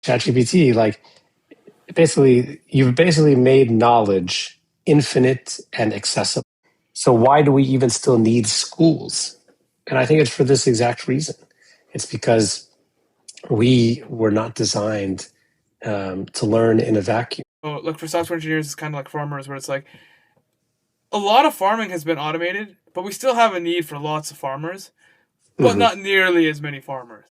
ChatGPT, like you've basically made knowledge infinite and accessible. So why do we even still need schools? And I think it's for this exact reason. It's because we were not designed to learn in a vacuum. So, like for software engineers, it's kind of like farmers, where it's like a lot of farming has been automated, but we still have a need for lots of farmers, but Mm-hmm. not nearly as many farmers.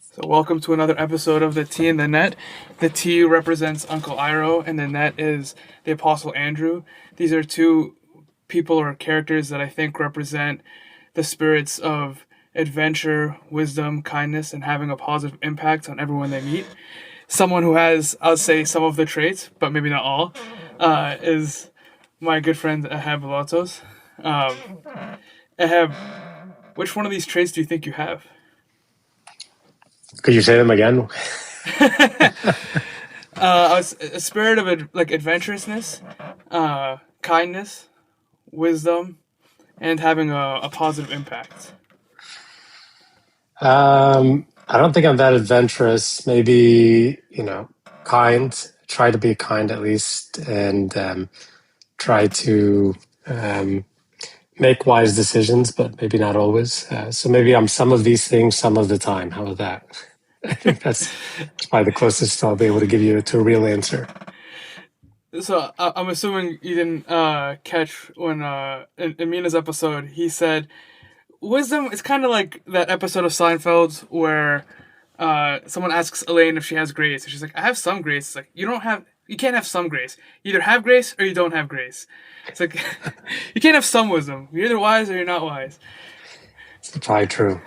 So, welcome to another episode of the T and the Net. The T represents Uncle Iroh, and the Net is the Apostle Andrew. These are two people or characters that I think represent the spirits of adventure, wisdom, kindness, and having a positive impact on everyone they meet. Someone who has, I'll say, some of the traits, but maybe not all, is my good friend Ehab Billatos. Ehab, which one of these traits do you think you have? Could you say them again? A spirit of adventurousness, kindness, wisdom, and having a positive impact. I don't think I'm that adventurous. Maybe, kind. Try to be kind at least, and try to make wise decisions, but maybe not always. So maybe I'm some of these things some of the time. How about that? I think that's probably the closest I'll be able to give you to a real answer. So I'm assuming you didn't catch when in Mina's episode he said wisdom is kind of like that episode of Seinfeld where someone asks Elaine if she has grace, and she's like, "I have some grace." It's like you can't have some grace. You either have grace or you don't have grace. It's like you can't have some wisdom. You're either wise or you're not wise. It's probably true.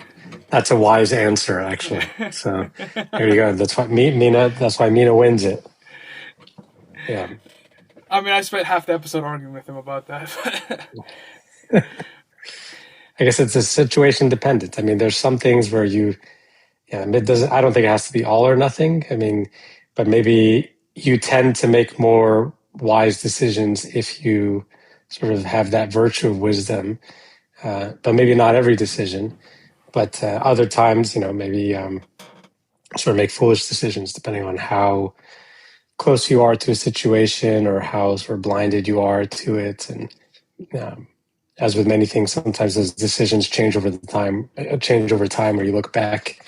That's a wise answer, actually. So there you go. That's why Mina. That's why Mina wins it. Yeah. I mean, I spent half the episode arguing with him about that. I guess it's a situation dependent. I mean, there's some things where it doesn't. I don't think it has to be all or nothing. I mean, but maybe you tend to make more wise decisions if you sort of have that virtue of wisdom. But maybe not every decision. But other times, maybe sort of make foolish decisions depending on how close you are to a situation or how sort of blinded you are to it. And as with many things, sometimes those decisions change over time, where you look back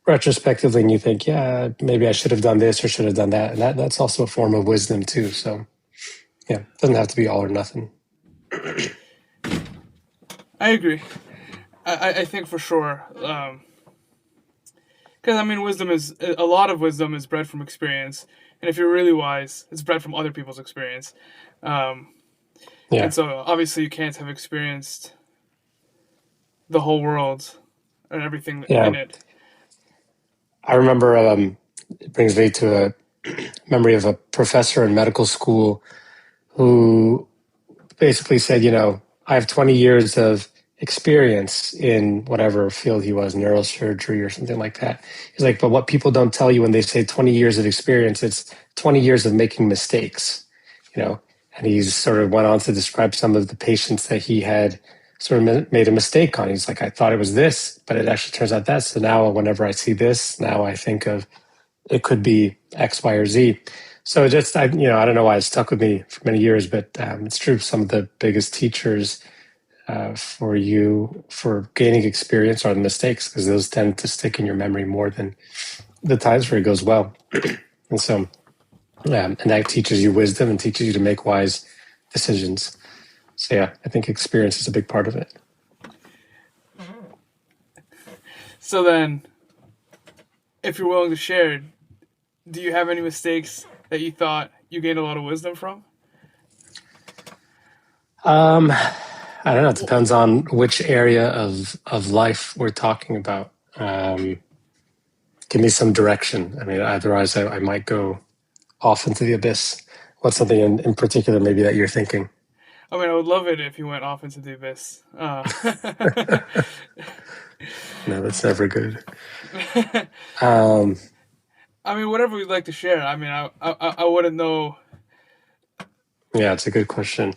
retrospectively and you think, yeah, maybe I should have done this or should have done that. And that's also a form of wisdom too. So yeah, it doesn't have to be all or nothing. I agree. I think for sure. Because I mean, a lot of wisdom is bred from experience, and if you're really wise, it's bred from other people's experience. Yeah. And so obviously you can't have experienced the whole world and everything in it. I remember it brings me to a memory of a professor in medical school who basically said, I have 20 years of experience in whatever field he was, neurosurgery or something like that. He's like, but what people don't tell you when they say 20 years of experience, it's 20 years of making mistakes, and he sort of went on to describe some of the patients that he had sort of made a mistake on. He's like, I thought it was this, but it actually turns out that. So now whenever I see this, now I think of it could be X, Y, or Z. So I don't know why it stuck with me for many years, but it's true. Some of the biggest teachers for gaining experience are the mistakes, because those tend to stick in your memory more than the times where it goes well. And so, and that teaches you wisdom and teaches you to make wise decisions. So yeah, I think experience is a big part of it. So then, if you're willing to share, do you have any mistakes that you thought you gained a lot of wisdom from? I don't know. It depends on which area of life we're talking about. Give me some direction. I mean, otherwise I might go off into the abyss. What's something in particular maybe that you're thinking? I mean, I would love it if you went off into the abyss. No, that's never good. I mean, whatever you'd like to share. I mean, I wouldn't know. Yeah, it's a good question.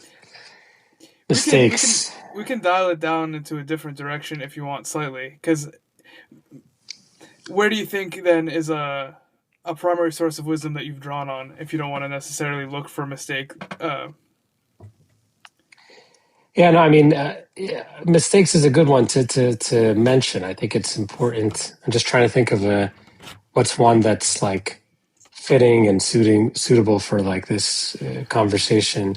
Mistakes. We can dial it down into a different direction if you want slightly, because where do you think then is a primary source of wisdom that you've drawn on if you don't want to necessarily look for mistake? Yeah, no, I mean, yeah, mistakes is a good one to mention. I think it's important. I'm just trying to think of what's one that's like fitting and suitable for like this conversation.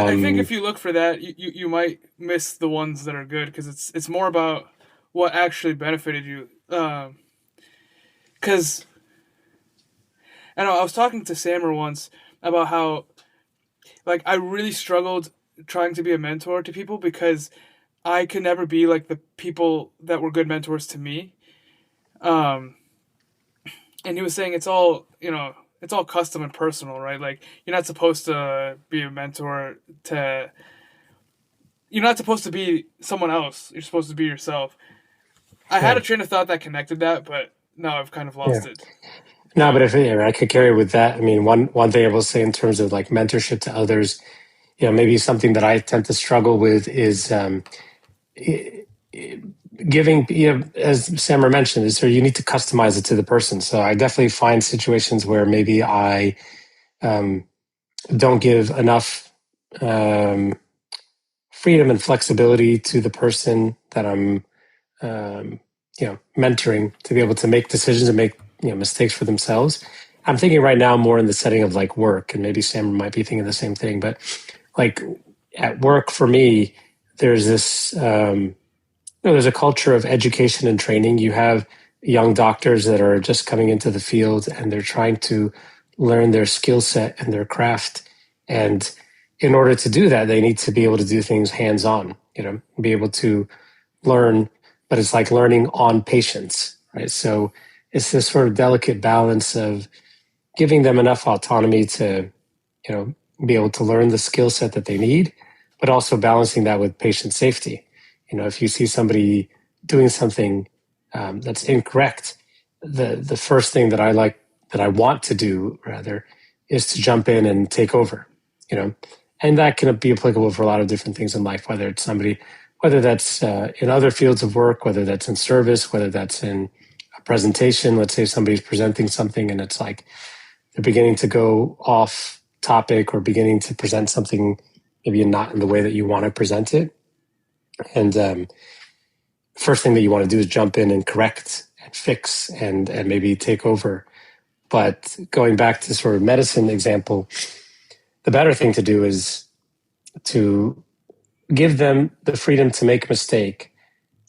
I think Um, if you look for that, you might miss the ones that are good because it's more about what actually benefited you. Because I know I was talking to Samer once about how like I really struggled trying to be a mentor to people because I could never be like the people that were good mentors to me. Um, and he was saying it's all it's all custom and personal, right? Like you're not supposed to be a mentor to you're not supposed to be someone else. You're supposed to be yourself. I had yeah, a train of thought that connected that, but now I've kind of yeah. lost it. No, but Yeah. if I could carry with that, I mean, one thing I will say in terms of like mentorship to others, maybe something that I tend to struggle with is giving, as Sammer mentioned, is so you need to customize it to the person. So I definitely find situations where maybe I um, don't give enough um, freedom and flexibility to the person that I'm, um, mentoring to be able to make decisions and make mistakes for themselves. I'm thinking right now more in the setting of like work, and maybe Sam might be thinking the same thing. But like at work for me, there's this there's a culture of education and training. You have young doctors that are just coming into the field and they're trying to learn their skill set and their craft. And in order to do that, they need to be able to do things hands on, be able to learn, but it's like learning on patients, right? So it's this sort of delicate balance of giving them enough autonomy to, you know, be able to learn the skill set that they need, but also balancing that with patient safety. If you see somebody doing something that's incorrect, the first thing that I want to do rather is to jump in and take over. You know, and that can be applicable for a lot of different things in life. Whether that's in other fields of work, whether that's in service, whether that's in a presentation. Let's say somebody's presenting something and it's like they're beginning to go off topic or beginning to present something maybe not in the way that you want to present it. And first thing that you want to do is jump in and correct and fix and maybe take over. But going back to sort of medicine example, the better thing to do is to give them the freedom to make a mistake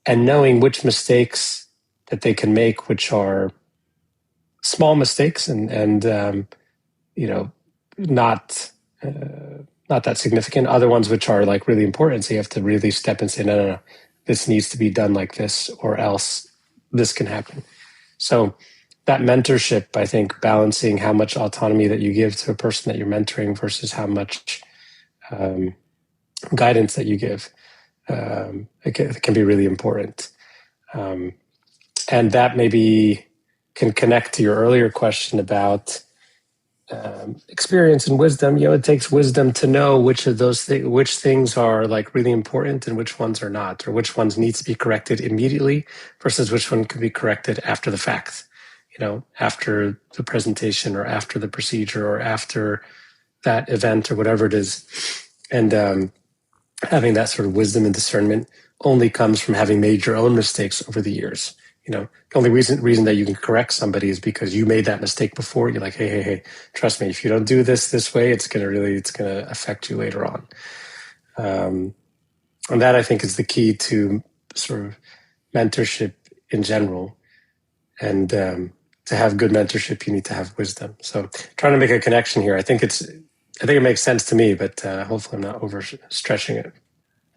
and knowing which mistakes that they can make, which are small mistakes and you know, not not that significant. Other ones which are like really important. So you have to really step and say, no, no, no, this needs to be done like this, or else this can happen. So that mentorship, I think, balancing how much autonomy that you give to a person that you're mentoring versus how much guidance that you give, it can be really important. And that maybe can connect to your earlier question about experience and wisdom. It takes wisdom to know which of those which things are like really important and which ones are not, or which ones need to be corrected immediately versus which one can be corrected after the fact. After the presentation or after the procedure or after that event or whatever it is. And having that sort of wisdom and discernment only comes from having made your own mistakes over the years. The only reason that you can correct somebody is because you made that mistake before. You're like, hey, trust me, if you don't do this way, it's gonna affect you later on. And that I think is the key to sort of mentorship in general. And to have good mentorship, you need to have wisdom. So trying to make a connection here, I think it makes sense to me, but hopefully I'm not overstretching it.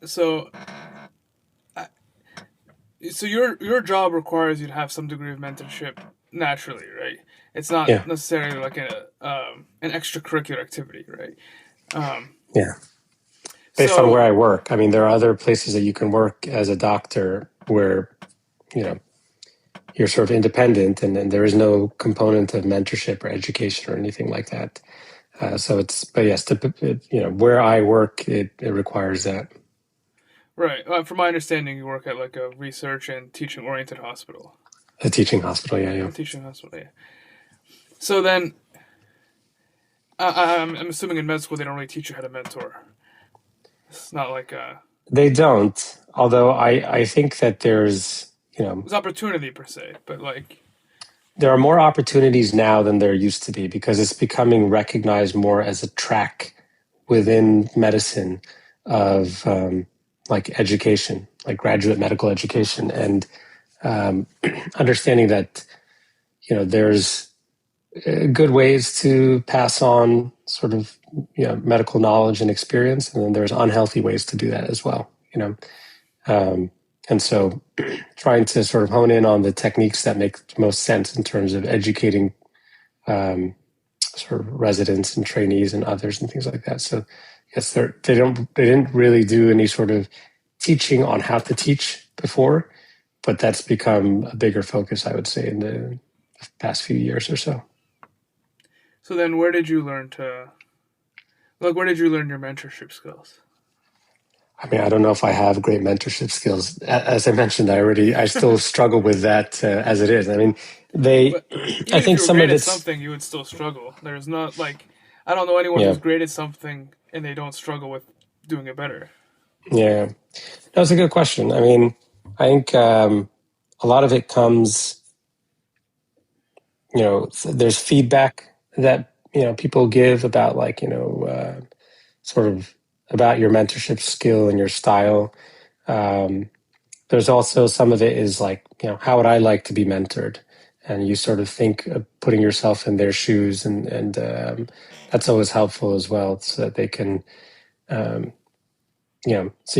So your job requires you to have some degree of mentorship naturally, right? It's not Yeah, necessarily like an extracurricular activity, right? Um, yeah. Based on where so I work, I mean, there are other places that you can work as a doctor where you know you're sort of independent, and there is no component of mentorship or education or anything like that. But yes, where I work, it requires that. right, from my understanding, you work at like a research and teaching oriented hospital. A teaching hospital, yeah, yeah. A teaching hospital, yeah. So then, I'm assuming in med school they don't really teach you how to mentor. It's not like They don't, although I think that there's opportunity per se, but like there are more opportunities now than there used to be because it's becoming recognized more as a track within medicine of like education, like graduate medical education, and understanding that there's good ways to pass on sort of medical knowledge and experience, and then there's unhealthy ways to do that as well. And so trying to sort of hone in on the techniques that make most sense in terms of educating sort of residents and trainees and others and things like that. So yes, they didn't really do any sort of teaching on how to teach before, but that's become a bigger focus, I would say, in the past few years or so. So then where did you learn your mentorship skills? I mean, I don't know if I have great mentorship skills. As I mentioned, I still struggle with that as it is. I mean, But I even if think you were some great of at it's, something, you would still struggle. There's not like I don't know anyone yeah, who's great at something and they don't struggle with doing it better. yeah. That's a good question. I mean, I think a lot of it comes, there's feedback that, people give about like, sort of about your mentorship skill and your style. There's also some of it is like, how would I like to be mentored? And you sort of think of putting yourself in their shoes, and that's always helpful as well, so that they can, so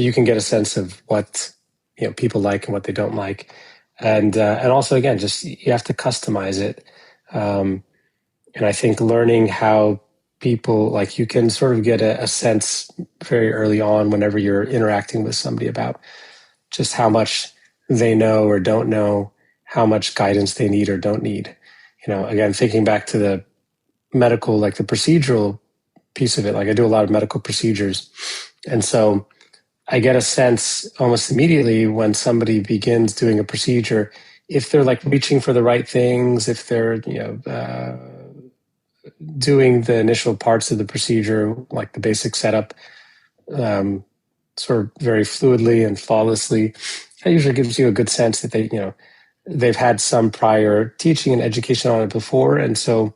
you can get a sense of what people like and what they don't like, and also again, just you have to customize it, and I think learning how people like you can sort of get a sense very early on whenever you're interacting with somebody about just how much they know or don't know, how much guidance they need or don't need. Again, thinking back to the medical, like the procedural piece of it, like I do a lot of medical procedures. And so I get a sense almost immediately when somebody begins doing a procedure, if they're like reaching for the right things, if they're, doing the initial parts of the procedure, like the basic setup, sort of very fluidly and flawlessly, that usually gives you a good sense that they've had some prior teaching and education on it before, and so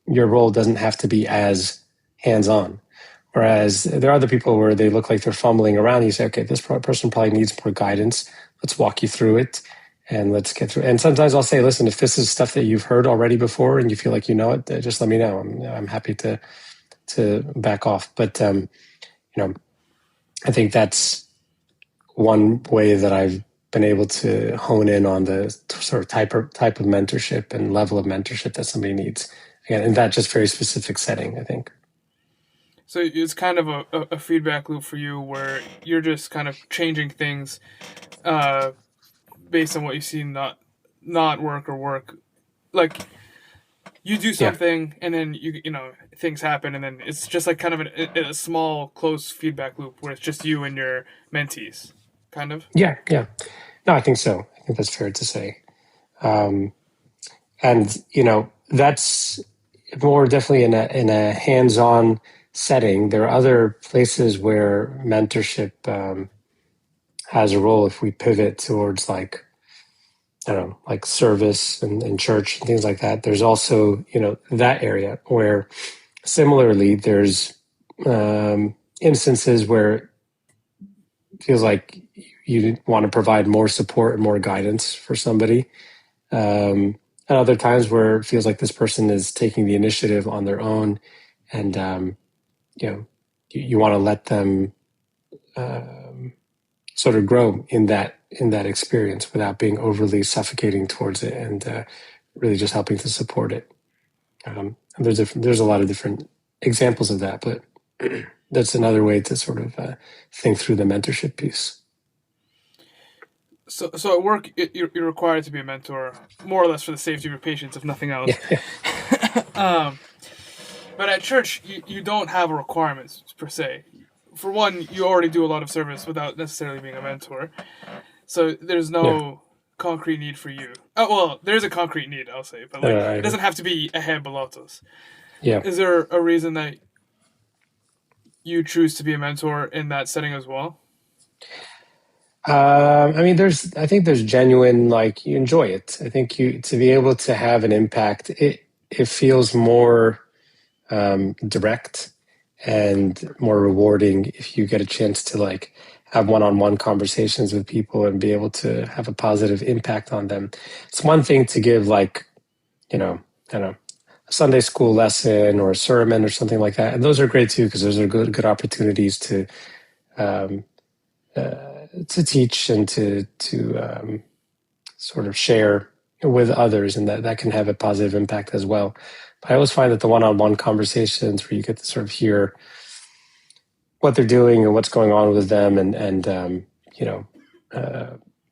your role doesn't have to be as hands-on. Whereas there are other people where they look like they're fumbling around. You say, okay, this person probably needs more guidance. Let's walk you through it and let's get through it. And sometimes I'll say, listen, if this is stuff that you've heard already before and you feel like you know it, just let me know. I'm happy to back off. But I think that's one way that I've been able to hone in on the sort of type of mentorship and level of mentorship that somebody needs. Again, in that just very specific setting, I think. So it's kind of a feedback loop for you where you're just kind of changing things based on what you see not work or work. Like you do Yeah. something and then things happen and then it's just like kind of a small close feedback loop where it's just you and your mentees, kind of. Yeah. Yeah. No, I think so. I think that's fair to say. And that's more definitely in a hands-on setting. There are other places where mentorship has a role if we pivot towards like, I don't know, like service and church and things like that. There's also, that area where similarly there's instances where it feels like you want to provide more support and more guidance for somebody. And other times where it feels like this person is taking the initiative on their own, and you want to let them sort of grow in that experience without being overly suffocating towards it, and really just helping to support it. And there's a lot of different examples of that, but that's another way to sort of think through the mentorship piece. So at work, you're required to be a mentor, more or less for the safety of your patients, if nothing else. Yeah. But at church, you don't have a requirement per se. For one, you already do a lot of service without necessarily being a mentor. So there's Yeah. no concrete need for you? Oh well, there's a concrete need, I'll say, but like I it agree. doesn't have to be Ehab Billatos. Yeah. Is there a reason that you choose to be a mentor in that setting as well? I mean, I think there's genuine, like, you enjoy it. I think to be able to have an impact, it feels more direct and more rewarding if you get a chance to like have one-on-one conversations with people and be able to have a positive impact on them. It's one thing to give like, I don't know, a Sunday school lesson or a sermon or something like that. And those are great too, because those are good opportunities um, to teach and to sort of share with others, and that can have a positive impact as well. But I always find that the one-on-one conversations where you get to sort of hear what they're doing and what's going on with them, and you know,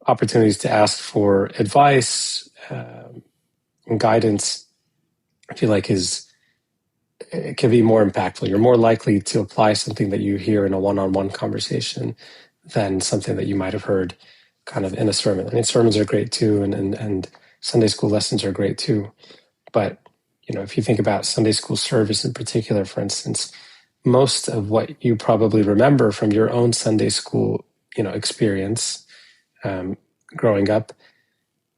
opportunities to ask for advice and guidance, I feel like it can be more impactful. You're more likely to apply something that you hear in a one-on-one conversation than something that you might have heard kind of in a sermon. I mean, sermons are great too, and Sunday school lessons are great too. But if you think about Sunday school service in particular, for instance, most of what you probably remember from your own Sunday school, experience growing up,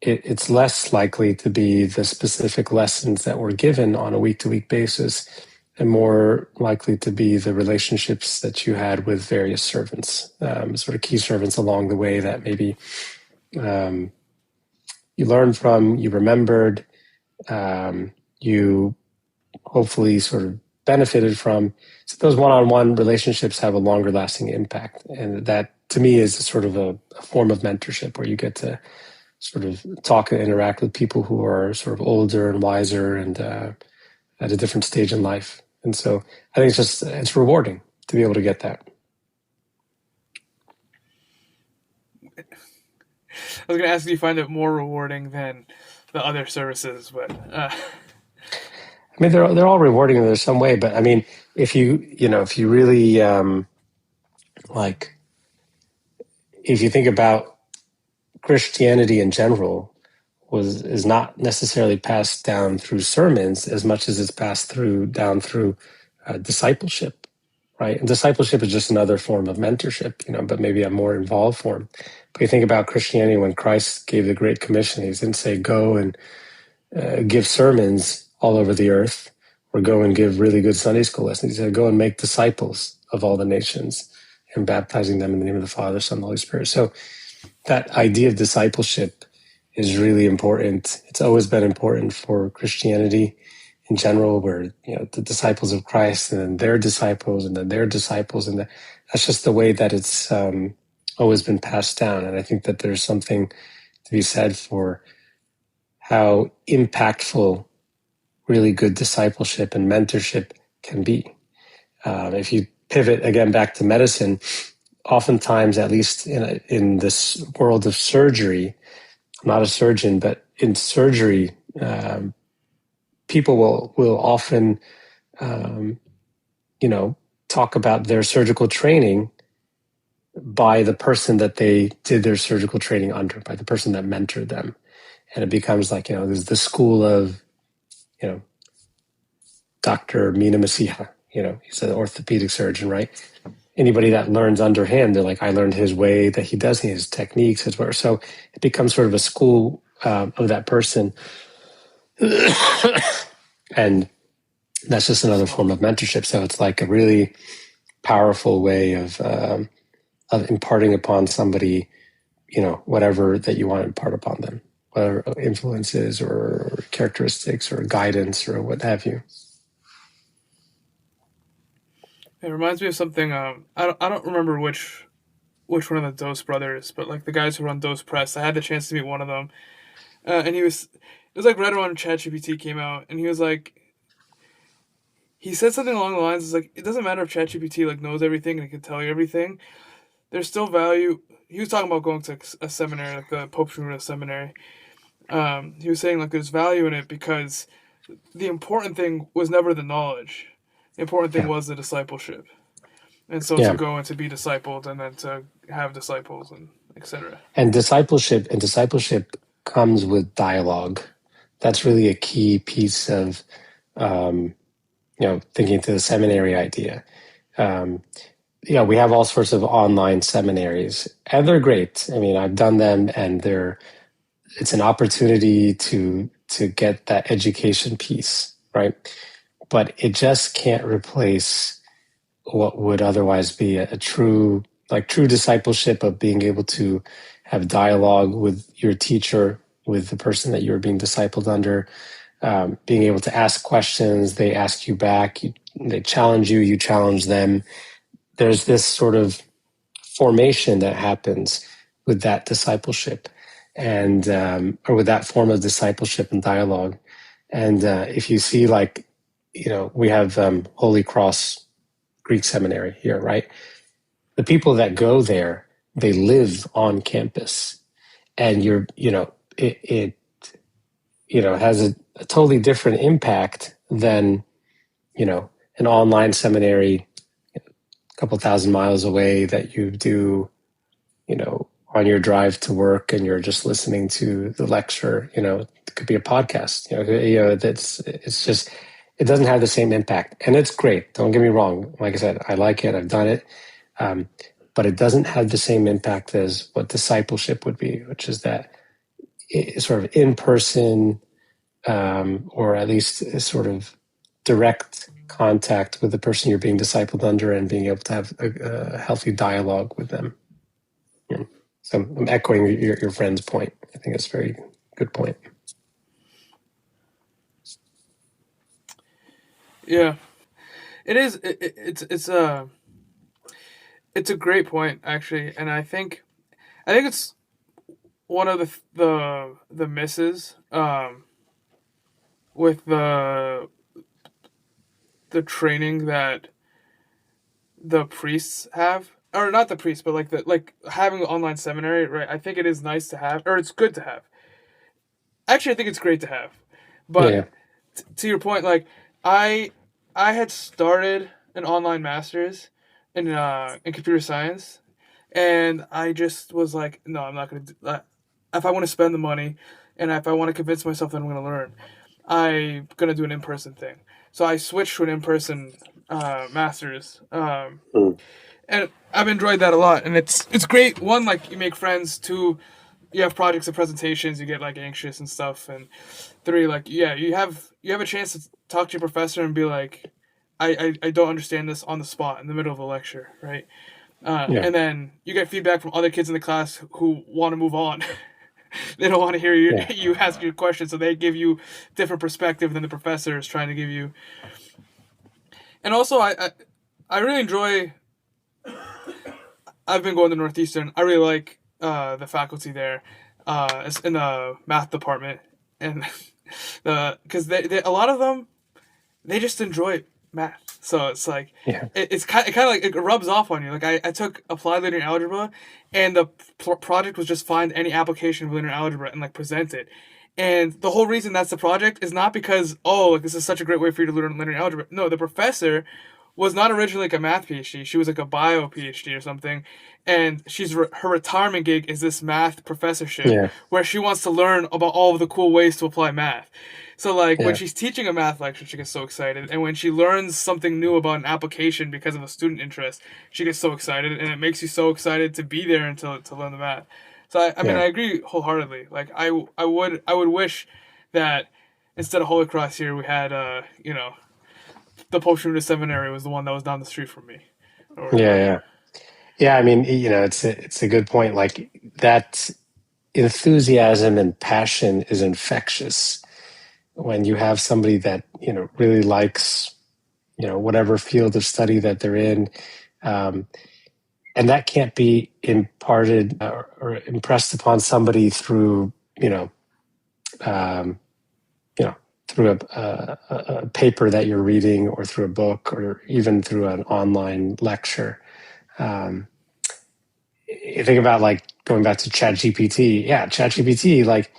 it's less likely to be the specific lessons that were given on a week-to-week basis, and more likely to be the relationships that you had with various servants, sort of key servants along the way that maybe you learned from, you remembered, you hopefully sort of benefited from. So those one-on-one relationships have a longer lasting impact. And that to me is sort of a form of mentorship where you get to sort of talk and interact with people who are sort of older and wiser and at a different stage in life. And so I think it's rewarding to be able to get that. I was going to ask if you find it more rewarding than the other services, but I mean, they're all rewarding in their some way, but I mean, if you really like, if you think about Christianity in general, is not necessarily passed down through sermons as much as it's passed down through discipleship, right? And discipleship is just another form of mentorship, but maybe a more involved form. But you think about Christianity, when Christ gave the Great Commission, he didn't say go and give sermons all over the earth or go and give really good Sunday school lessons. He said go and make disciples of all the nations and baptizing them in the name of the Father, Son, and the Holy Spirit. So that idea of discipleship is really important. It's always been important for Christianity in general, where the disciples of Christ and then their disciples and then their disciples, and that's just the way that it's always been passed down. And I think that there's something to be said for how impactful really good discipleship and mentorship can be. If you pivot again back to medicine, oftentimes, at least in this world of surgery, I'm not a surgeon, but in surgery, people will often, talk about their surgical training by the person that they did their surgical training under, by the person that mentored them. And it becomes like, there's the school of, Dr. Mina Masiha, he's an orthopedic surgeon, right? Anybody that learns under him, they're like, I learned his way that he does, his techniques, his work. So it becomes sort of a school of that person. And that's just another form of mentorship. So it's like a really powerful way of imparting upon somebody, whatever that you want to impart upon them, whether influences or characteristics or guidance or what have you. it reminds me of something. I don't remember which one of the Dose brothers, but like the guys who run Dose Press. I had the chance to meet one of them, and it was like right around ChatGPT came out, and he said something along the lines, it's like, it doesn't matter if ChatGPT like knows everything and it can tell you everything. There's still value. He was talking about going to a seminary, like the Pope Schumer seminary. He was saying like there's value in it because the important thing was never the knowledge. The important thing Yeah. was the discipleship. And so Yeah. to go and to be discipled and then to have disciples. And etc. And discipleship comes with dialogue. That's really a key piece of, thinking to the seminary idea. We have all sorts of online seminaries, and they're great. I mean, I've done them, and it's an opportunity to get that education piece, right? But it just can't replace what would otherwise be a true discipleship of being able to have dialogue with your teacher, with the person that you're being discipled under, being able to ask questions, they ask you back, they challenge you, you challenge them. There's this sort of formation that happens with that discipleship and or with that form of discipleship and dialogue. And if you see, we have Holy Cross Greek Seminary here, right? The people that go there, they live on campus, and it has a totally different impact than, an online seminary a couple thousand miles away that you do, on your drive to work, and you're just listening to the lecture. It could be a podcast. It doesn't have the same impact, and it's great. Don't get me wrong. Like I said, I like it. I've done it, but it doesn't have the same impact as what discipleship would be, which is that sort of in person, or at least a sort of direct contact with the person you're being discipled under, and being able to have a healthy dialogue with them. Yeah. So I'm echoing your friend's point. I think it's a very good point. Yeah, it is. It's a great point, actually, and I think it's one of the misses, with the training that the priests have, or not the priests, but like having an online seminary, right? I think it is nice to have, or it's good to have. Actually, I think it's great to have, but Yeah. to your point, like I had started an online master's in computer science, and I just was like, no, I'm not going to do that. If I want to spend the money, and if I want to convince myself that I'm going to learn, I'm going to do an in-person thing. So I switched to an in-person master's, and I've enjoyed that a lot. And it's great. One, like you make friends. Two, you have projects and presentations. You get like anxious and stuff. And three, like you have a chance to talk to your professor and be like, I don't understand this on the spot in the middle of a lecture, right? Yeah. And then you get feedback from other kids in the class who want to move on. They don't want to hear you ask your question, so they give you different perspective than the professor is trying to give you. And also, I really enjoy. I've been going to Northeastern. I really like the faculty there, in the math department, and because they a lot of them, they just enjoy math. So it's like it's kind of like it rubs off on you. Like I took applied linear algebra, and the project was just find any application of linear algebra and like present it. And the whole reason that's the project is not because like this is such a great way for you to learn linear algebra. No, the professor was not originally like a math PhD. She was like a bio PhD or something. And her retirement gig is this math professorship where she wants to learn about all of the cool ways to apply math. So like when she's teaching a math lecture, she gets so excited. And when she learns something new about an application because of a student interest, she gets so excited. And it makes you so excited to be there and to learn the math. So I mean, I agree wholeheartedly. Like I would wish that instead of Holy Cross here, we had the Pope Seminary was the one that was down the street from me. Yeah. I mean, it's a good point. Like that enthusiasm and passion is infectious when you have somebody that, really likes, whatever field of study that they're in. And that can't be imparted or impressed upon somebody through, through a paper that you're reading, or through a book, or even through an online lecture. You think about like going back to ChatGPT. Yeah, ChatGPT, like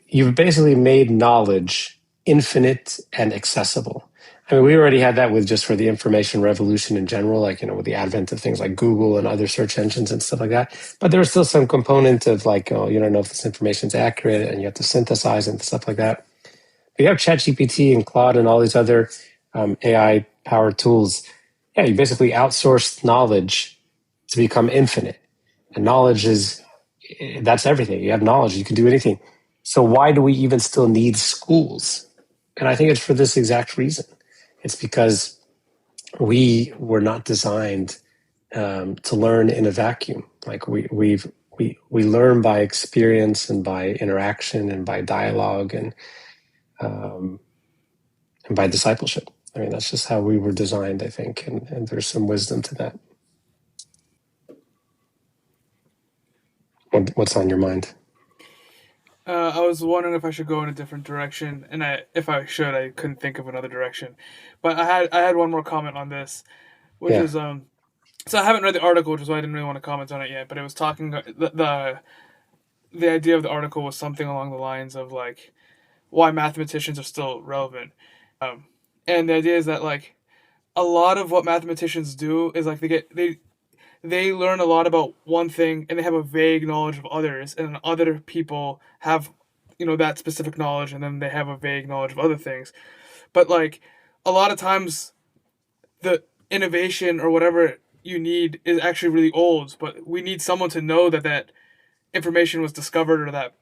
you've basically made knowledge infinite and accessible. I mean, we already had that with just for the information revolution in general, like, with the advent of things like Google and other search engines and stuff like that. But there was still some component of like, oh, you don't know if this information is accurate and you have to synthesize and stuff like that. But you have ChatGPT and Claude and all these other AI powered tools. Yeah, you basically outsource knowledge to become infinite. And knowledge that's everything. You have knowledge, you can do anything. So why do we even still need schools? And I think it's for this exact reason. It's because we were not designed to learn in a vacuum. Like we learn by experience and by interaction and by dialogue and by discipleship. I mean, that's just how we were designed, I think, and there's some wisdom to that. What's on your mind? I was wondering if I should go in a different direction, and if I should, I couldn't think of another direction. But I had one more comment on this, which Yeah. is So I haven't read the article, which is why I didn't really want to comment on it yet. But it was talking the idea of the article was something along the lines of like why mathematicians are still relevant, and the idea is that like a lot of what mathematicians do is like they learn a lot about one thing and they have a vague knowledge of others, and other people have that specific knowledge and then they have a vague knowledge of other things. But like a lot of times the innovation or whatever you need is actually really old, but we need someone to know that that information was discovered or that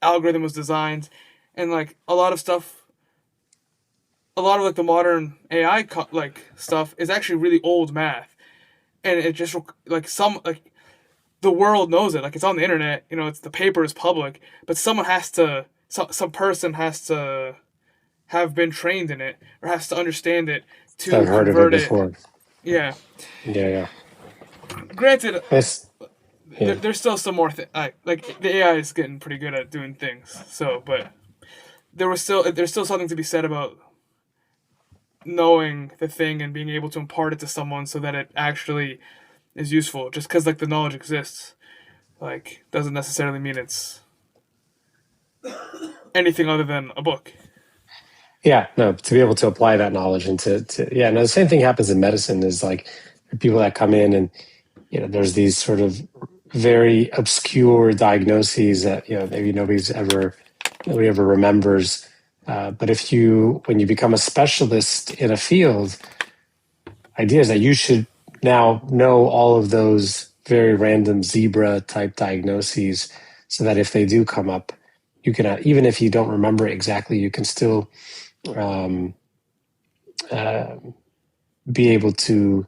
algorithm was designed. And like a lot of like the modern AI like stuff is actually really old math, and it just like the world knows it. Like it's on the internet, it's the paper is public, but someone has to, some person has to have been trained in it or has to understand it to I've heard of it convert it. before. Yeah. Yeah. Granted, Yeah. there's still some more like the AI is getting pretty good at doing things. So, but there's still something to be said about knowing the thing and being able to impart it to someone so that it actually is useful. Just because like the knowledge exists, like doesn't necessarily mean it's anything other than a book. Yeah, no, to be able to apply that knowledge and yeah, no, the same thing happens in medicine is like people that come in and, there's these sort of very obscure diagnoses that, maybe nobody ever remembers. But when you become a specialist in a field, idea is that you should now know all of those very random zebra type diagnoses so that if they do come up, you can, even if you don't remember it exactly, you can still be able to,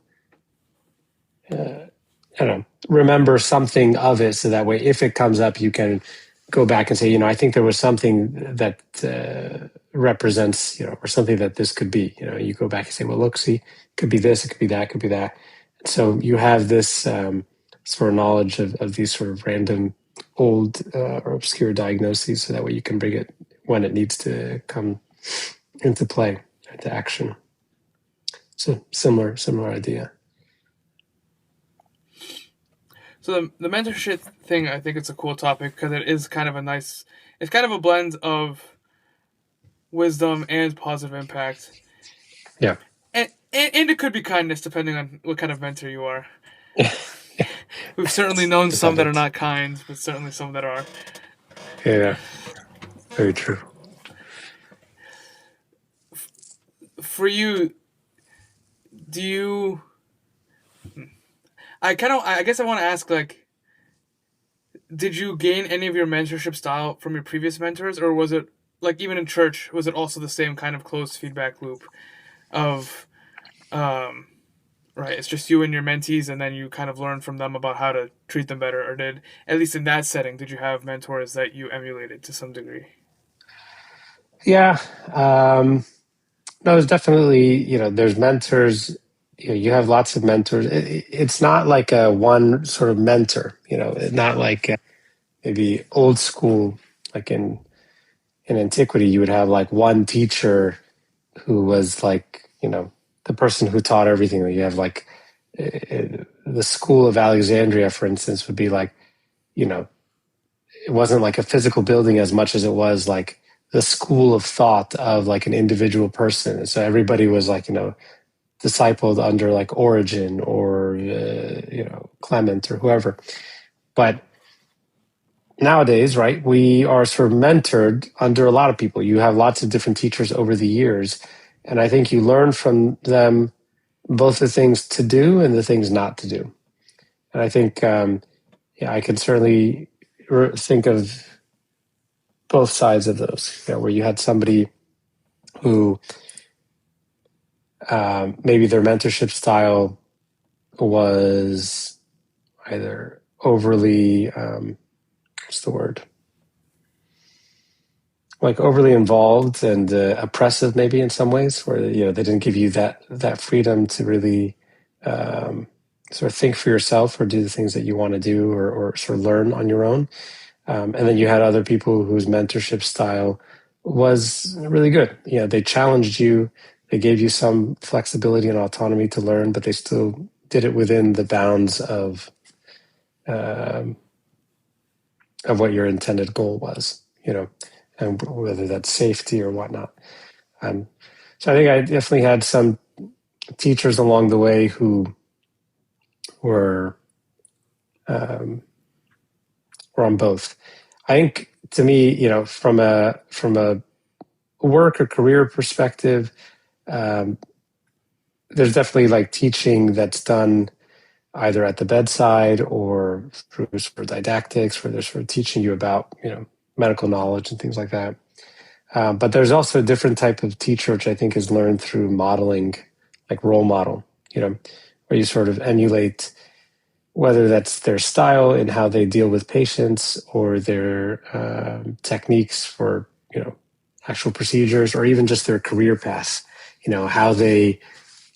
remember something of it. So that way, if it comes up, you can go back and say, I think there was something that represents, or something that this could be. You go back and say, well, look, see, it could be this, it could be that, it could be that. So you have this sort of knowledge of these sort of random old or obscure diagnoses, so that way you can bring it when it needs to come into play, into action. So similar idea. So the mentorship thing, I think it's a cool topic because it is kind of it's kind of a blend of wisdom and positive impact. Yeah. And it could be kindness depending on what kind of mentor you are. We've certainly known some that are not kind, but certainly some that are. Yeah. Very true. For you, do you... I guess I want to ask, like, did you gain any of your mentorship style from your previous mentors, or was it, like, even in church, was it also the same kind of closed feedback loop of, right, it's just you and your mentees, and then you kind of learn from them about how to treat them better, or at least in that setting, did you have mentors that you emulated to some degree? Yeah. No, there's definitely, there's mentors. You have lots of mentors. It's not like a one sort of mentor, not like maybe old school, like in antiquity, you would have like one teacher who was like, the person who taught everything. You have like the school of Alexandria, for instance, would be like, it wasn't like a physical building as much as it was like the school of thought of like an individual person. And so everybody was like, discipled under like Origen or, Clement or whoever. But nowadays, right, we are sort of mentored under a lot of people. You have lots of different teachers over the years. And I think you learn from them both the things to do and the things not to do. And I think, I can certainly think of both sides of those, where you had somebody who maybe their mentorship style was either overly, what's the word? Like overly involved and oppressive, maybe in some ways, where they didn't give you that freedom to really sort of think for yourself or do the things that you want to do or sort of learn on your own. And then you had other people whose mentorship style was really good. They challenged you, they gave you some flexibility and autonomy to learn, but they still did it within the bounds of what your intended goal was, and whether that's safety or whatnot. So I think I definitely had some teachers along the way who were on both. I think to me, from a work or career perspective, there's definitely like teaching that's done either at the bedside or through sort of didactics, where they're sort of teaching you about, medical knowledge and things like that. But there's also a different type of teacher, which I think is learned through modeling, like role model, where you sort of emulate whether that's their style in how they deal with patients or their techniques for, actual procedures, or even just their career paths, how they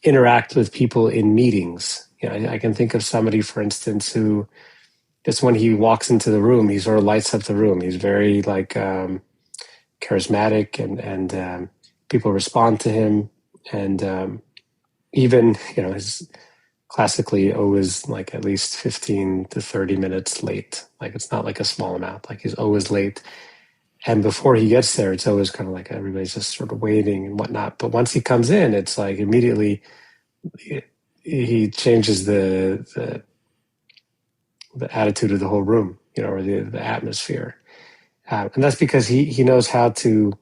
interact with people in meetings. I can think of somebody, for instance, who just when he walks into the room, he sort of lights up the room. He's very like charismatic and people respond to him. And even, his classically always like at least 15 to 30 minutes late. Like it's not like a small amount, like he's always late. And before he gets there, it's always kind of like everybody's just sort of waiting and whatnot. But once he comes in, it's like immediately he changes the attitude of the whole room, or the atmosphere. And that's because he knows how to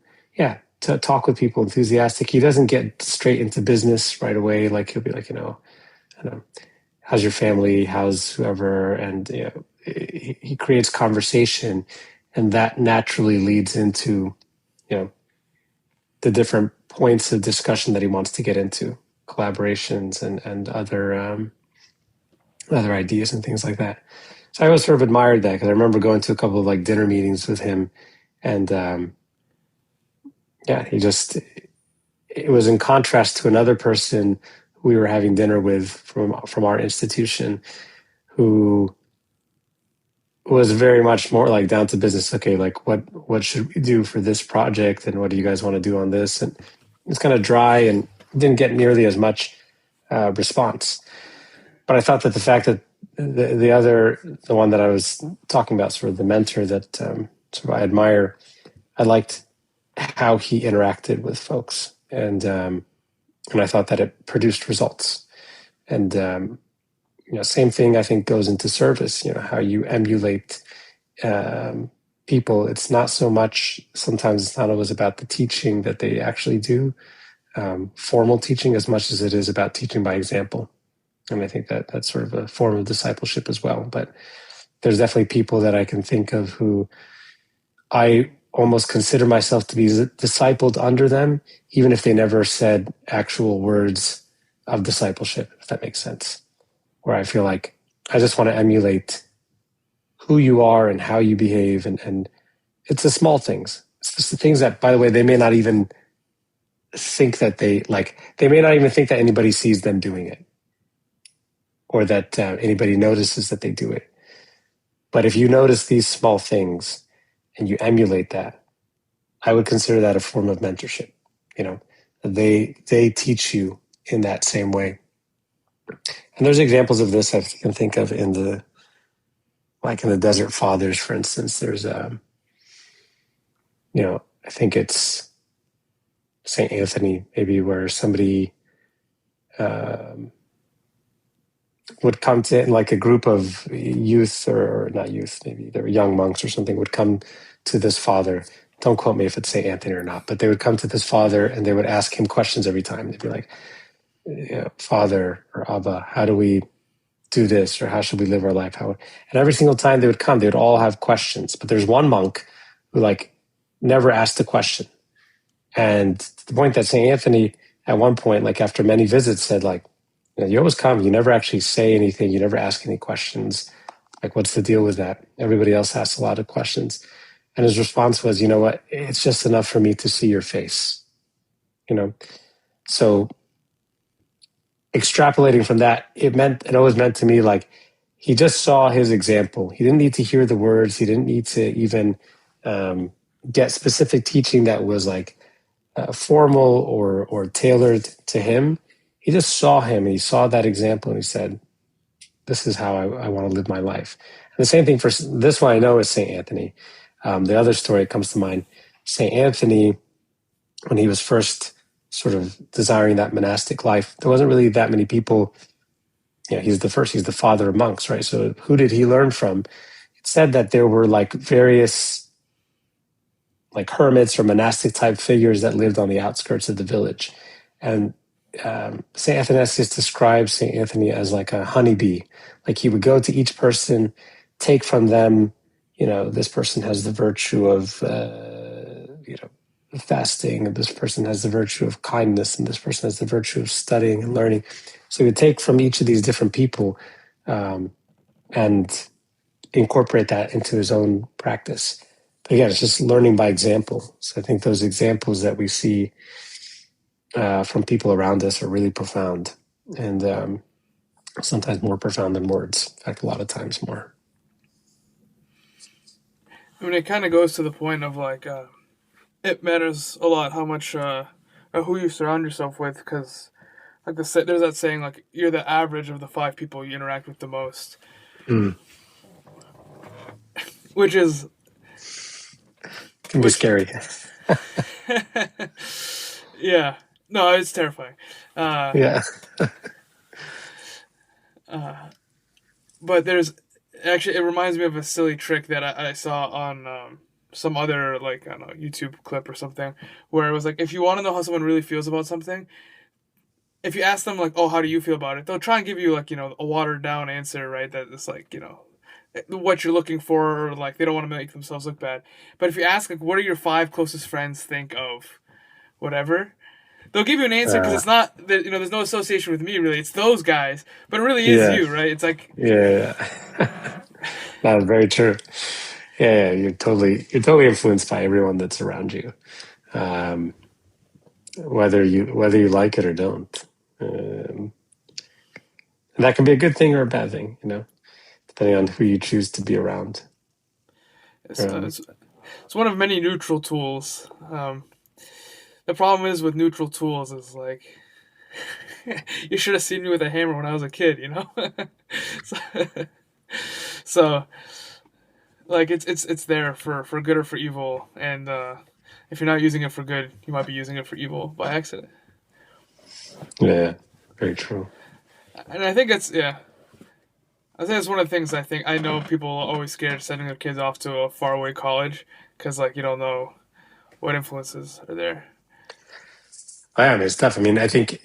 talk with people, enthusiastic. He doesn't get straight into business right away. Like he'll be like, I don't know, how's your family? How's whoever? And he creates conversation, and that naturally leads into, the different points of discussion that he wants to get into, collaborations and other ideas and things like that. So I always sort of admired that, because I remember going to a couple of like dinner meetings with him, and it was in contrast to another person who we were having dinner with from our institution, who was very much more like down to business. Okay, like what should we do for this project, and what do you guys want to do on this? And it's kind of dry and didn't get nearly as much response. But I thought that the fact that the one that I was talking about, sort of the mentor that sort of I admire, I liked how he interacted with folks, and I thought that it produced results. And same thing I think goes into service. How you emulate people. It's not so much. Sometimes it's not always about the teaching that they actually do, formal teaching, as much as it is about teaching by example. And I think that that's sort of a form of discipleship as well. But there's definitely people that I can think of who I almost consider myself to be discipled under them, even if they never said actual words of discipleship, if that makes sense. Where I feel like I just want to emulate who you are and how you behave. And it's the small things. It's just the things that, by the way, they may not even think that they may not even think that anybody sees them doing it, or that anybody notices that they do it. But if you notice these small things and you emulate that, I would consider that a form of mentorship. They teach you in that same way. And there's examples of this I can think of in the Desert Fathers, for instance. There's I think it's St. Anthony, maybe, where somebody would come to, like a group of youth, or not youth, maybe they were young monks or something, would come to this father. Don't quote me if it's St. Anthony or not, but they would come to this father and they would ask him questions every time. They'd be like, Father or Abba, how do we do this? Or how should we live our life? And every single time they would come, they would all have questions. But there's one monk who like never asked a question. And to the point that St. Anthony at one point, like after many visits, said like, you always come, you never actually say anything, you never ask any questions. Like, what's the deal with that? Everybody else asks a lot of questions. And his response was, you know what? It's just enough for me to see your face. So extrapolating from that, it always meant to me like he just saw his example. He didn't need to hear the words. He didn't need to even get specific teaching that was like formal or tailored to him. He just saw him, and he saw that example, and he said, this is how I want to live my life. And the same thing for this one I know is St. Anthony. The other story that comes to mind, St. Anthony, when he was first sort of desiring that monastic life, there wasn't really that many people. He's the father of monks, right? So who did he learn from? It said that there were like various like hermits or monastic type figures that lived on the outskirts of the village. And St. Athanasius describes St. Anthony as like a honeybee. Like he would go to each person, take from them, this person has the virtue of, fasting, and this person has the virtue of kindness, and this person has the virtue of studying and learning. So he would take from each of these different people and incorporate that into his own practice. But again, it's just learning by example. So I think those examples that we see from people around us are really profound, and sometimes more profound than words. In fact, a lot of times more. I mean, it kind of goes to the point of like, it matters a lot how much, who you surround yourself with, because like there's that saying like you're the average of the 5 people you interact with the most, which is can be scary. Yeah, no, it's terrifying. Yeah. But there's actually, it reminds me of a silly trick that I saw on some other, like, I don't know, YouTube clip or something, where it was like, if you want to know how someone really feels about something, if you ask them like, oh, how do you feel about it, they'll try and give you like, a watered down answer, right? That is like, what you're looking for, or like they don't want to make themselves look bad. But if you ask like, what are your 5 closest friends think of whatever, they'll give you an answer, because it's not that, there's no association with me really, it's those guys, but it really is you, right? It's like, That's very true. Yeah, you're totally influenced by everyone that's around you, whether you like it or don't. And that can be a good thing or a bad thing, depending on who you choose to be around. It's one of many neutral tools. The problem is with neutral tools is like, you should have seen me with a hammer when I was a kid, so like it's there for good or for evil, and if you're not using it for good, you might be using it for evil by accident. Yeah, very true. And I think I think it's one of the things I know people are always scared sending their kids off to a faraway college, because like you don't know what influences are there. Yeah, I mean, it's tough. I mean, I think,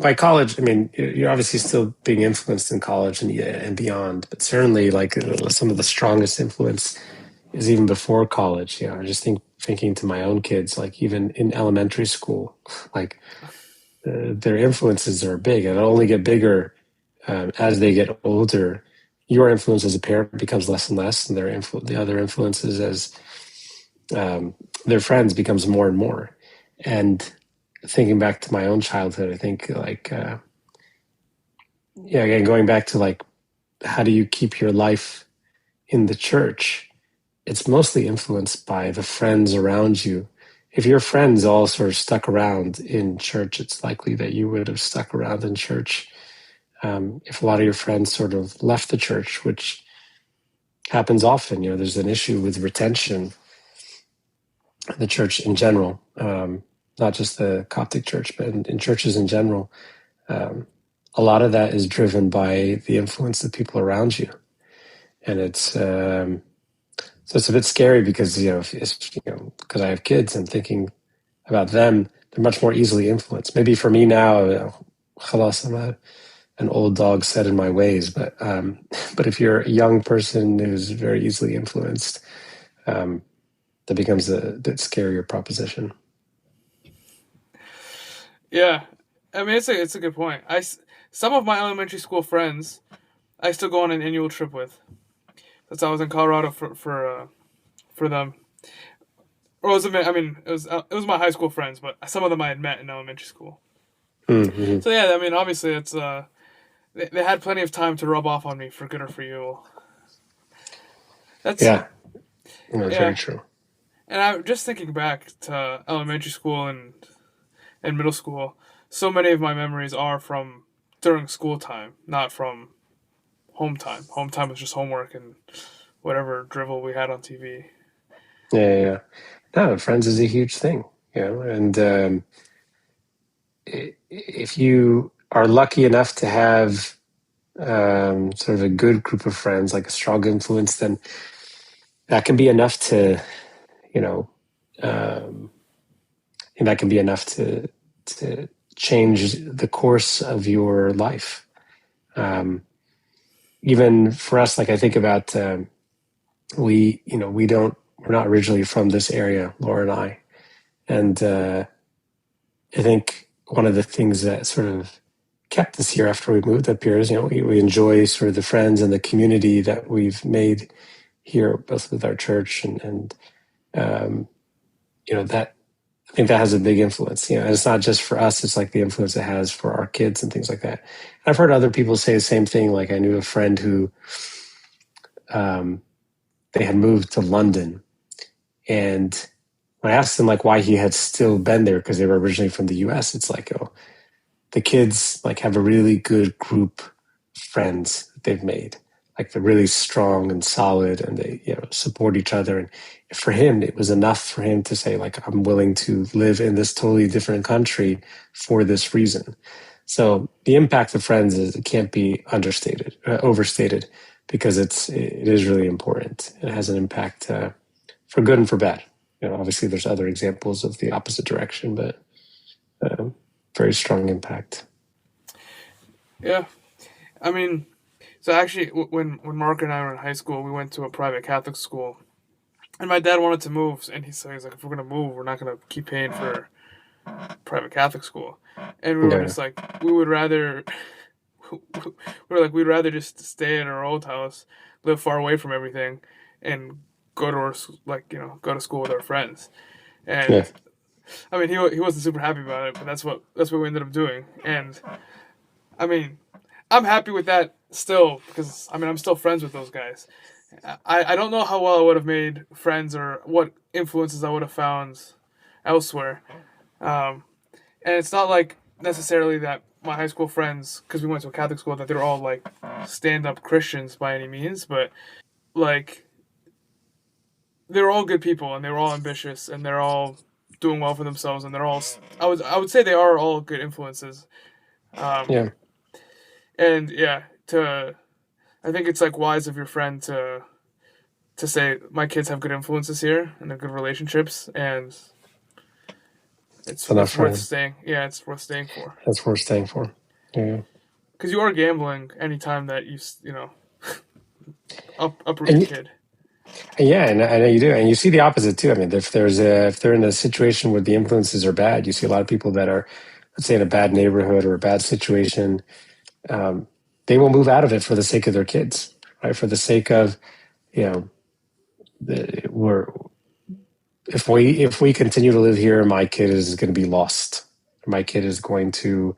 by college, I mean, you're obviously still being influenced in college and beyond, but certainly like some of the strongest influence is even before college. I just thinking to my own kids, like even in elementary school, like their influences are big, and it'll only get bigger as they get older. Your influence as a parent becomes less and less, and the other influences as their friends becomes more and more. And thinking back to my own childhood, I think like, again, going back to like, how do you keep your life in the church? It's mostly influenced by the friends around you. If your friends all sort of stuck around in church, it's likely that you would have stuck around in church. If a lot of your friends sort of left the church, which happens often, there's an issue with retention. the church in general, not just the Coptic church, but in churches in general, a lot of that is driven by the influence of people around you. And so it's a bit scary because, because I have kids and thinking about them, they're much more easily influenced. Maybe for me now, khalas, I'm an old dog set in my ways, but if you're a young person who's very easily influenced, that becomes a bit scarier proposition. Yeah, I mean it's a good point. Some of my elementary school friends I still go on an annual trip with. Since I was in Colorado for them. Or was it? I mean, it was my high school friends, but some of them I had met in elementary school. Mm-hmm. So yeah, I mean, obviously it's they had plenty of time to rub off on me for good or for evil. That's Yeah, that's very yeah. true. And I'm just thinking back to elementary school and middle school. So many of my memories are from during school time, not from home time. Home time was just homework and whatever drivel we had on TV. Yeah. No, friends is a huge thing, and if you are lucky enough to have sort of a good group of friends, like a strong influence, then that can be enough to, and that can be enough to change the course of your life. Even for us, like I think about, we're not originally from this area, Laura and I, and I think one of the things that sort of kept us here after we moved up here is, we enjoy sort of the friends and the community that we've made here, both with our church and that I think that has a big influence, and it's not just for us, it's like the influence it has for our kids and things like that. And I've heard other people say the same thing. Like I knew a friend who, they had moved to London, and when I asked him like why he had still been there, because they were originally from the US, it's like, the kids like have a really good group of friends that they've made. Like they're really strong and solid, and they support each other. And for him, it was enough for him to say, like, I'm willing to live in this totally different country for this reason. So the impact of friends it can't be overstated, because it is really important. It has an impact for good and for bad. Obviously there's other examples of the opposite direction, but very strong impact. Yeah, I mean, so actually, when Mark and I were in high school, we went to a private Catholic school, and my dad wanted to move, and he's like, if we're gonna move, we're not gonna keep paying for private Catholic school, and we were just like, we would rather, we'd rather just stay in our old house, live far away from everything, and go to go to school with our friends, and. Yeah. I mean, he wasn't super happy about it, but that's what we ended up doing. And I mean, I'm happy with that still, because I mean I'm still friends with those guys. I don't know how well I would have made friends or what influences I would have found elsewhere. And it's not like necessarily that my high school friends, because we went to a Catholic school, that they're all like stand-up Christians by any means, but like they're all good people and they're all ambitious and they're all doing well for themselves, and they're all I would say they are all good influences. Yeah. And yeah, I think it's like wise of your friend to say my kids have good influences here and they're good relationships, and it's worth staying. Yeah, it's worth staying for. That's worth staying for. Yeah. Because you are gambling anytime that you uproot your kid. Yeah, and I know you do, and you see the opposite too. I mean, if they're in a situation where the influences are bad, you see a lot of people that are, let's say, in a bad neighborhood or a bad situation. They will move out of it for the sake of their kids, right? For the sake of, if we continue to live here, my kid is going to be lost. My kid is going to,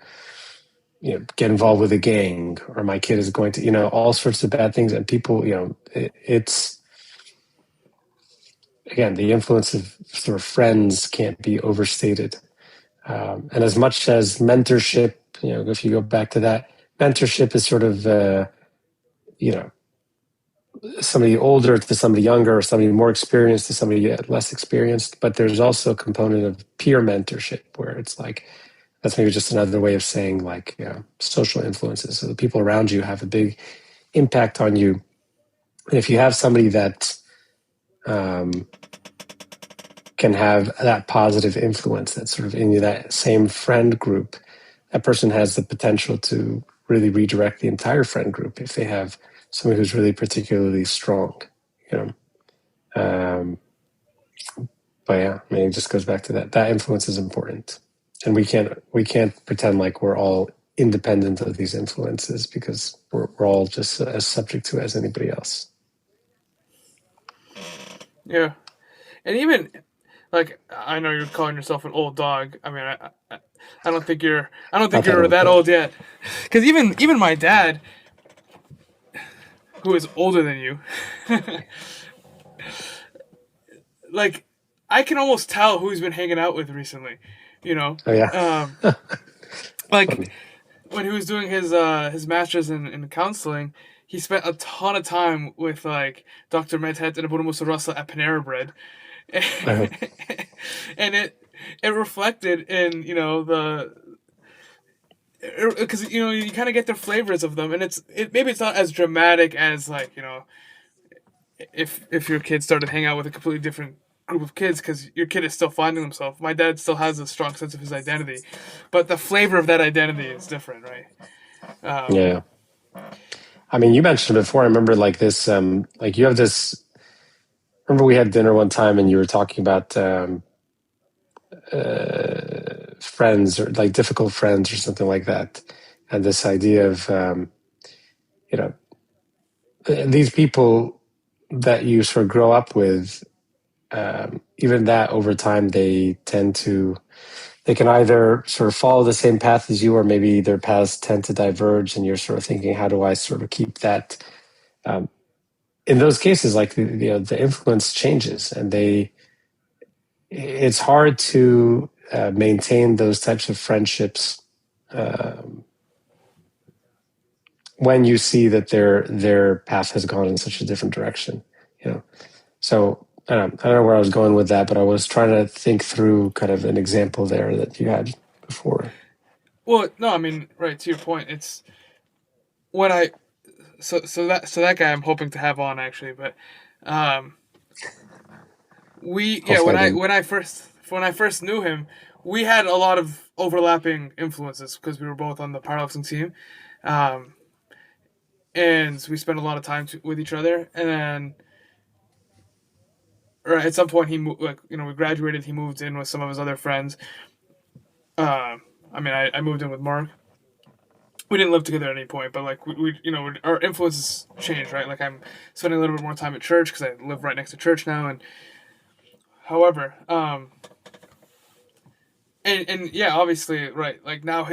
get involved with a gang, or my kid is going to, all sorts of bad things. And people, it's. Again, the influence of sort of friends can't be overstated. And as much as mentorship, if you go back to that, mentorship is sort of, somebody older to somebody younger, or somebody more experienced to somebody less experienced. But there's also a component of peer mentorship where it's like, that's maybe just another way of saying like, social influences. So the people around you have a big impact on you. And if you have somebody that can have that positive influence that's sort of in that same friend group, that person has the potential to really redirect the entire friend group if they have somebody who's really particularly strong, you know. But yeah, I mean, it just goes back to that influence is important, and we can't pretend like we're all independent of these influences, because we're all just as subject to it as anybody else. Yeah, and even like I know you're calling yourself an old dog. I mean, I don't think Not that you're old, that but old yet. Because even my dad, who is older than you, like I can almost tell who he's been hanging out with recently. You know, oh yeah, like funny. when he was doing his master's in counseling, he spent a ton of time with like Dr. Medhet and Abu Musa Russell at Panera Bread, Uh, and it reflected in the because you kind of get the flavors of them, and maybe it's not as dramatic as like if your kid started hanging out with a completely different group of kids because your kid is still finding himself. My dad still has a strong sense of his identity, but the flavor of that identity is different, right? yeah, I mean, you mentioned before. I remember like this, like you have this. Remember, we had dinner one time, and you were talking about friends, or like difficult friends or something like that, and this idea of you know these people that you sort of grow up with, even that over time they can either sort of follow the same path as you, or maybe their paths tend to diverge, and you're sort of thinking, how do I sort of keep that? In those cases, like the influence changes, and it's hard to maintain those types of friendships when you see that their path has gone in such a different direction, you know. So I don't know where I was going with that, but I was trying to think through kind of an example there that you had before. Well, no, I mean, right to your point, it's when I so that guy I'm hoping to have on actually, but um, we yeah Hopefully, I don't. when I first knew him, we had a lot of overlapping influences because we were both on the powerlifting team, um, and we spent a lot of time with each other. And then, or at some point, we graduated. He moved in with some of his other friends. I mean, I moved in with Mark. We didn't live together at any point, but like our influences changed, right? Like I'm spending a little bit more time at church because I live right next to church now, and however, and yeah, obviously, right. Like now,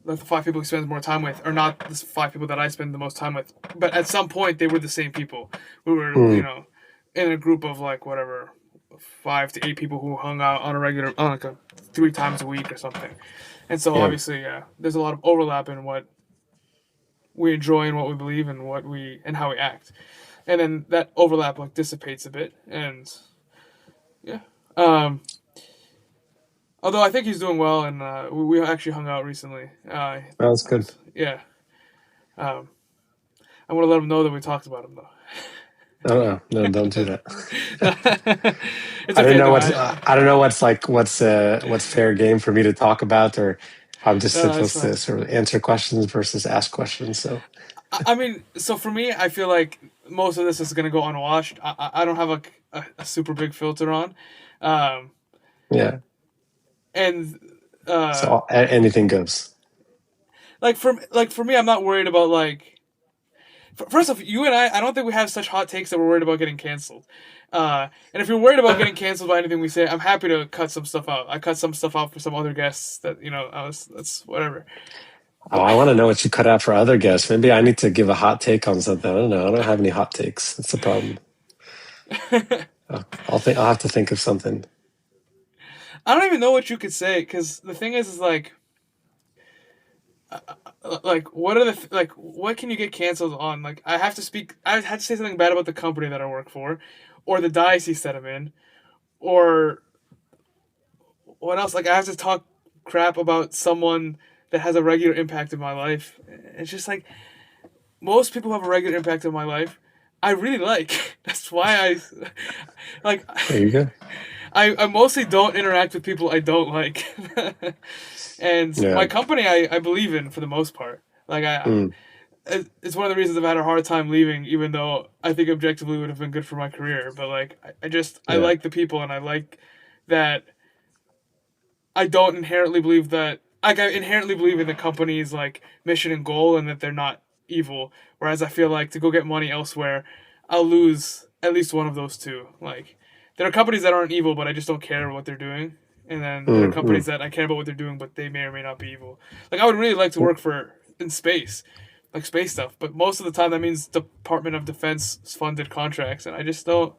the five people he spends more time with, are not the five people that I spend the most time with. But at some point, they were the same people. We were, Mm, in a group of like whatever, 5 to 8 people who hung out on like 3 times a week or something. And so yeah, obviously, yeah, there's a lot of overlap in what we enjoy and what we believe and how we act. And then that overlap like dissipates a bit, and yeah. Um, Although I think he's doing well, and we actually hung out recently. that's good. Yeah. Um, I want to let him know that we talked about him, though. Oh no, don't do that. It's I don't okay, know though. I don't know what's fair game for me to talk about, or if I'm just No, that's supposed to fine. sort of answer questions versus ask questions. So I mean, so for me, I feel like most of this is gonna go unwashed. I don't have a super big filter on, um, yeah, and so anything goes. like for me, I'm not worried about like. First off, you and I don't think we have such hot takes that we're worried about getting canceled. And if you're worried about getting canceled by anything we say, I'm happy to cut some stuff out. I cut some stuff out for some other guests that that's whatever. Oh, I want to know what you cut out for other guests. Maybe I need to give a hot take on something. I don't know. I don't have any hot takes. That's the problem. I'll think. I'll have to think of something. I don't even know what you could say because the thing is like Like, what are like, what can you get canceled on? Like, I have to say something bad about the company that I work for, or the diocese that I'm in, or what else? Like, I have to talk crap about someone that has a regular impact in my life. It's just like, most people have a regular impact in my life. I really like. That's why like. There you go. I mostly don't interact with people I don't like, and Yeah. my company I believe in for the most part. Like Mm, it's one of the reasons I've had a hard time leaving, even though I think objectively would have been good for my career. But like I yeah. like the people, and I like that I don't inherently believe that. Like, I inherently believe in the company's like mission and goal, and that they're not evil. Whereas I feel like to go get money elsewhere, I'll lose at least one of those two. Like, there are companies that aren't evil, but I just don't care what they're doing. And then there are Mm. companies that I care about what they're doing, but they may or may not be evil. Like, I would really like to work for in space, like space stuff. But most of the time, that means Department of Defense funded contracts, and I just don't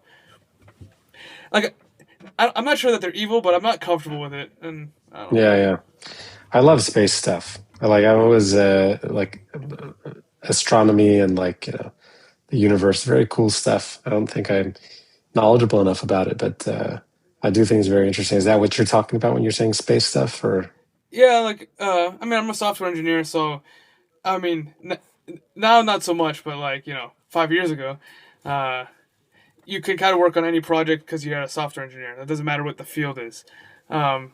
like. I'm not sure that they're evil, but I'm not comfortable with it, and I don't know. Yeah, yeah. I love space stuff. I'm always like astronomy and like the universe, very cool stuff. I don't think I'm knowledgeable enough about it, but I do think it's very interesting. Is that what you're talking about when you're saying space stuff, or? Yeah, like I mean, I'm a software engineer, so I mean, now not so much, but like 5 years ago, uh, you could kind of work on any project because you're a software engineer. It doesn't matter what the field is. Um,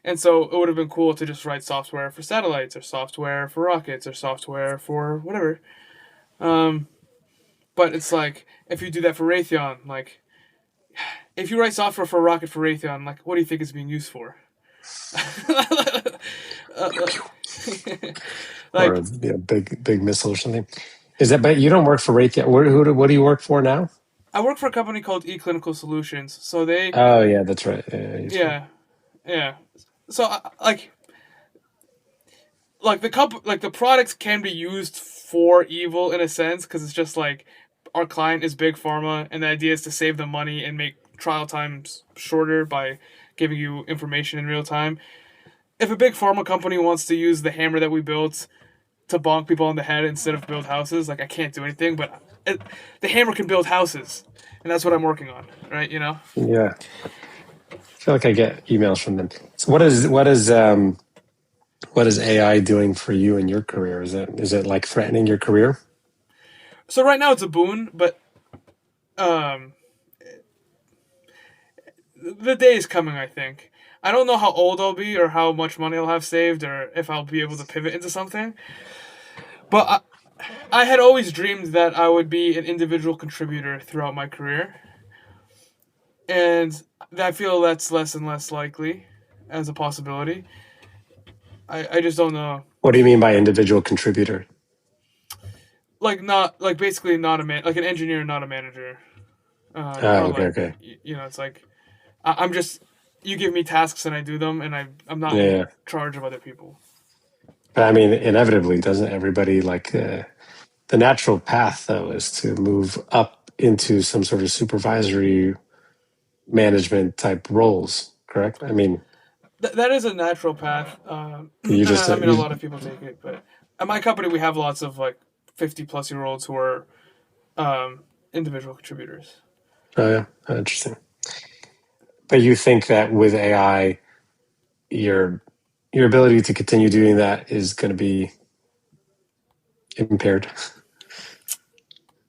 and so it would have been cool to just write software for satellites, or software for rockets, or software for whatever. Um, but it's like, if you do that for Raytheon, like, if you write software for a rocket for Raytheon, like, what do you think it's being used for? Pew, pew. Or Like, big missile or something. Is that? But you don't work for Raytheon. What do you work for now? I work for a company called eClinical Solutions. So they, Oh yeah, that's right. Yeah, you said. yeah, yeah. So like the products can be used for evil in a sense, because it's just like, our client is big pharma, and the idea is to save them money and make trial times shorter by giving you information in real time. If a big pharma company wants to use the hammer that we built to bonk people on the head instead of build houses, like, I can't do anything, but the hammer can build houses, and that's what I'm working on, right? Yeah, I feel like I get emails from them. So what is AI doing for you in your career? Is it like threatening your career? So right now it's a boon, but um, the day is coming, I think. I don't know how old I'll be, or how much money I'll have saved, or if I'll be able to pivot into something. But I had always dreamed that I would be an individual contributor throughout my career. And I feel that's less and less likely as a possibility. I just don't know. What do you mean by individual contributor? Like, not like, basically not a man, like an engineer, not a manager. Or Oh, okay, like, okay. it's like, I'm just, you give me tasks and I do them, and I'm not Yeah, in yeah. charge of other people. But I mean, inevitably, doesn't everybody like the natural path though is to move up into some sort of supervisory management type roles, correct? I mean, That is a natural path. you just I mean, a lot of people take it, but at my company we have lots of like 50-plus-year-olds who are individual contributors. oh yeah, interesting. But you think that with AI, your your ability to continue doing that is going to be impaired.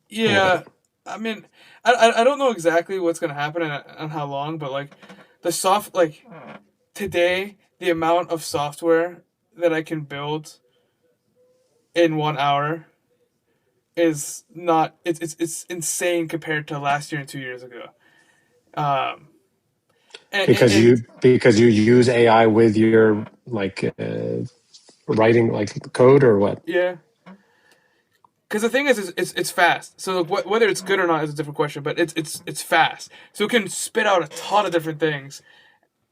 Yeah, What? I mean, I don't know exactly what's gonna happen, and how long, but like, like, today, the amount of software that I can build in 1 hour is not, it's insane compared to last year and 2 years ago. Um, and Because you use AI with your like writing like code or what? yeah, because the thing is, it's fast. So like, whether it's good or not is a different question, but it's fast, so it can spit out a ton of different things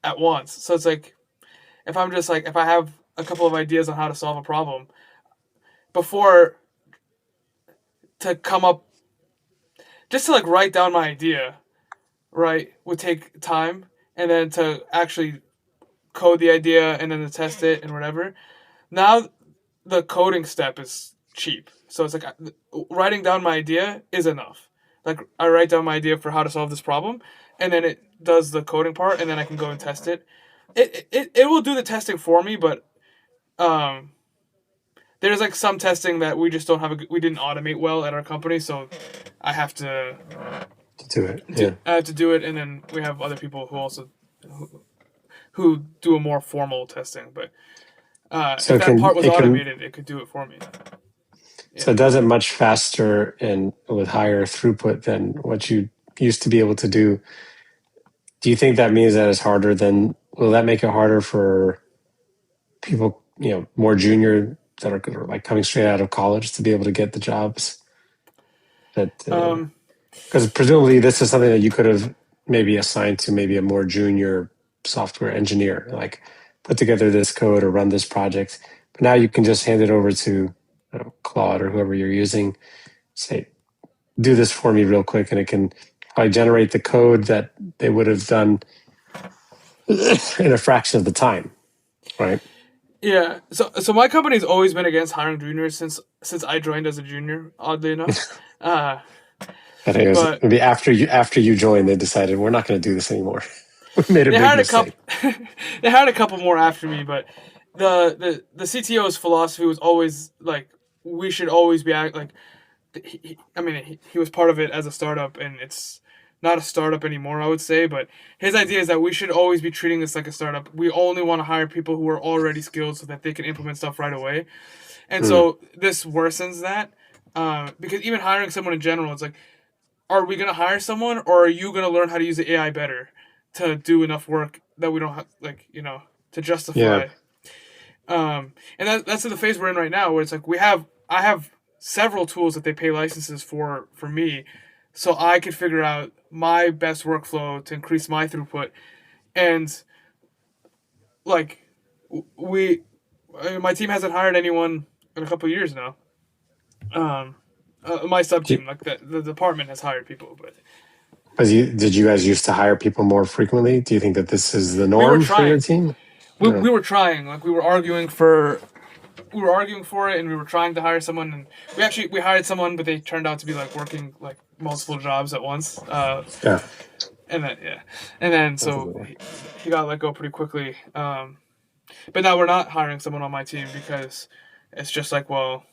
at once. So it's like, if I have a couple of ideas on how to solve a problem, before, to come up, just to like write down my idea, right, would take time, and then to actually code the idea, and then to test it and whatever. Now the coding step is cheap. So it's like writing down my idea is enough. Like I write down my idea for how to solve this problem, and then it does the coding part, and then I can go and test it. It will do the testing for me, but um, there's like some testing that we just don't have. We didn't automate well at our company, so I have to Do it. Yeah. I have to do it, and then we have other people who also who do a more formal testing. But So if that part was it can automated, it could do it for me. so Yeah. it does it much faster and with higher throughput than what you used to be able to do. Do you think that means that it's harder than, will that make it harder for people, more junior that are like coming straight out of college to be able to get the jobs that, Um, because presumably this is something that you could have maybe assigned to maybe a more junior software engineer, like put together this code or run this project. But now you can just hand it over to Claude or whoever you're using, say, do this for me real quick, and it can probably generate the code that they would have done in a fraction of the time, right? yeah. So my company's always been against hiring juniors since I joined as a junior. Oddly enough, uh, I think it was but maybe after you joined, they decided we're not going to do this anymore. We made a they big hired a mistake. couple. They hired a couple more after me, but the CTO's philosophy was always like we should always be like. I mean, he was part of it as a startup, and it's not a startup anymore, I would say. But his idea is that we should always be treating this like a startup. We only want to hire people who are already skilled so that they can implement stuff right away. And Mm, so this worsens that because even hiring someone in general, it's like, are we going to hire someone, or are you going to learn how to use the AI better to do enough work that we don't have, like, to yeah, justify. And that's in the phase we're in right now, where it's like I have several tools that they pay licenses for me, so I can figure out my best workflow to increase my throughput. And like we, my team hasn't hired anyone in a couple of years now. Um, my sub team, like the department, has hired people, but did you guys used to hire people more frequently? Do you think that this is the we were norm for your trying. team? We No. were trying. Like we were arguing for it, and we were trying to hire someone, and we hired someone, but they turned out to be like working like multiple jobs at once. Yeah. And then yeah, and then so he got let go pretty quickly. But now we're not hiring someone on my team because it's just like, well,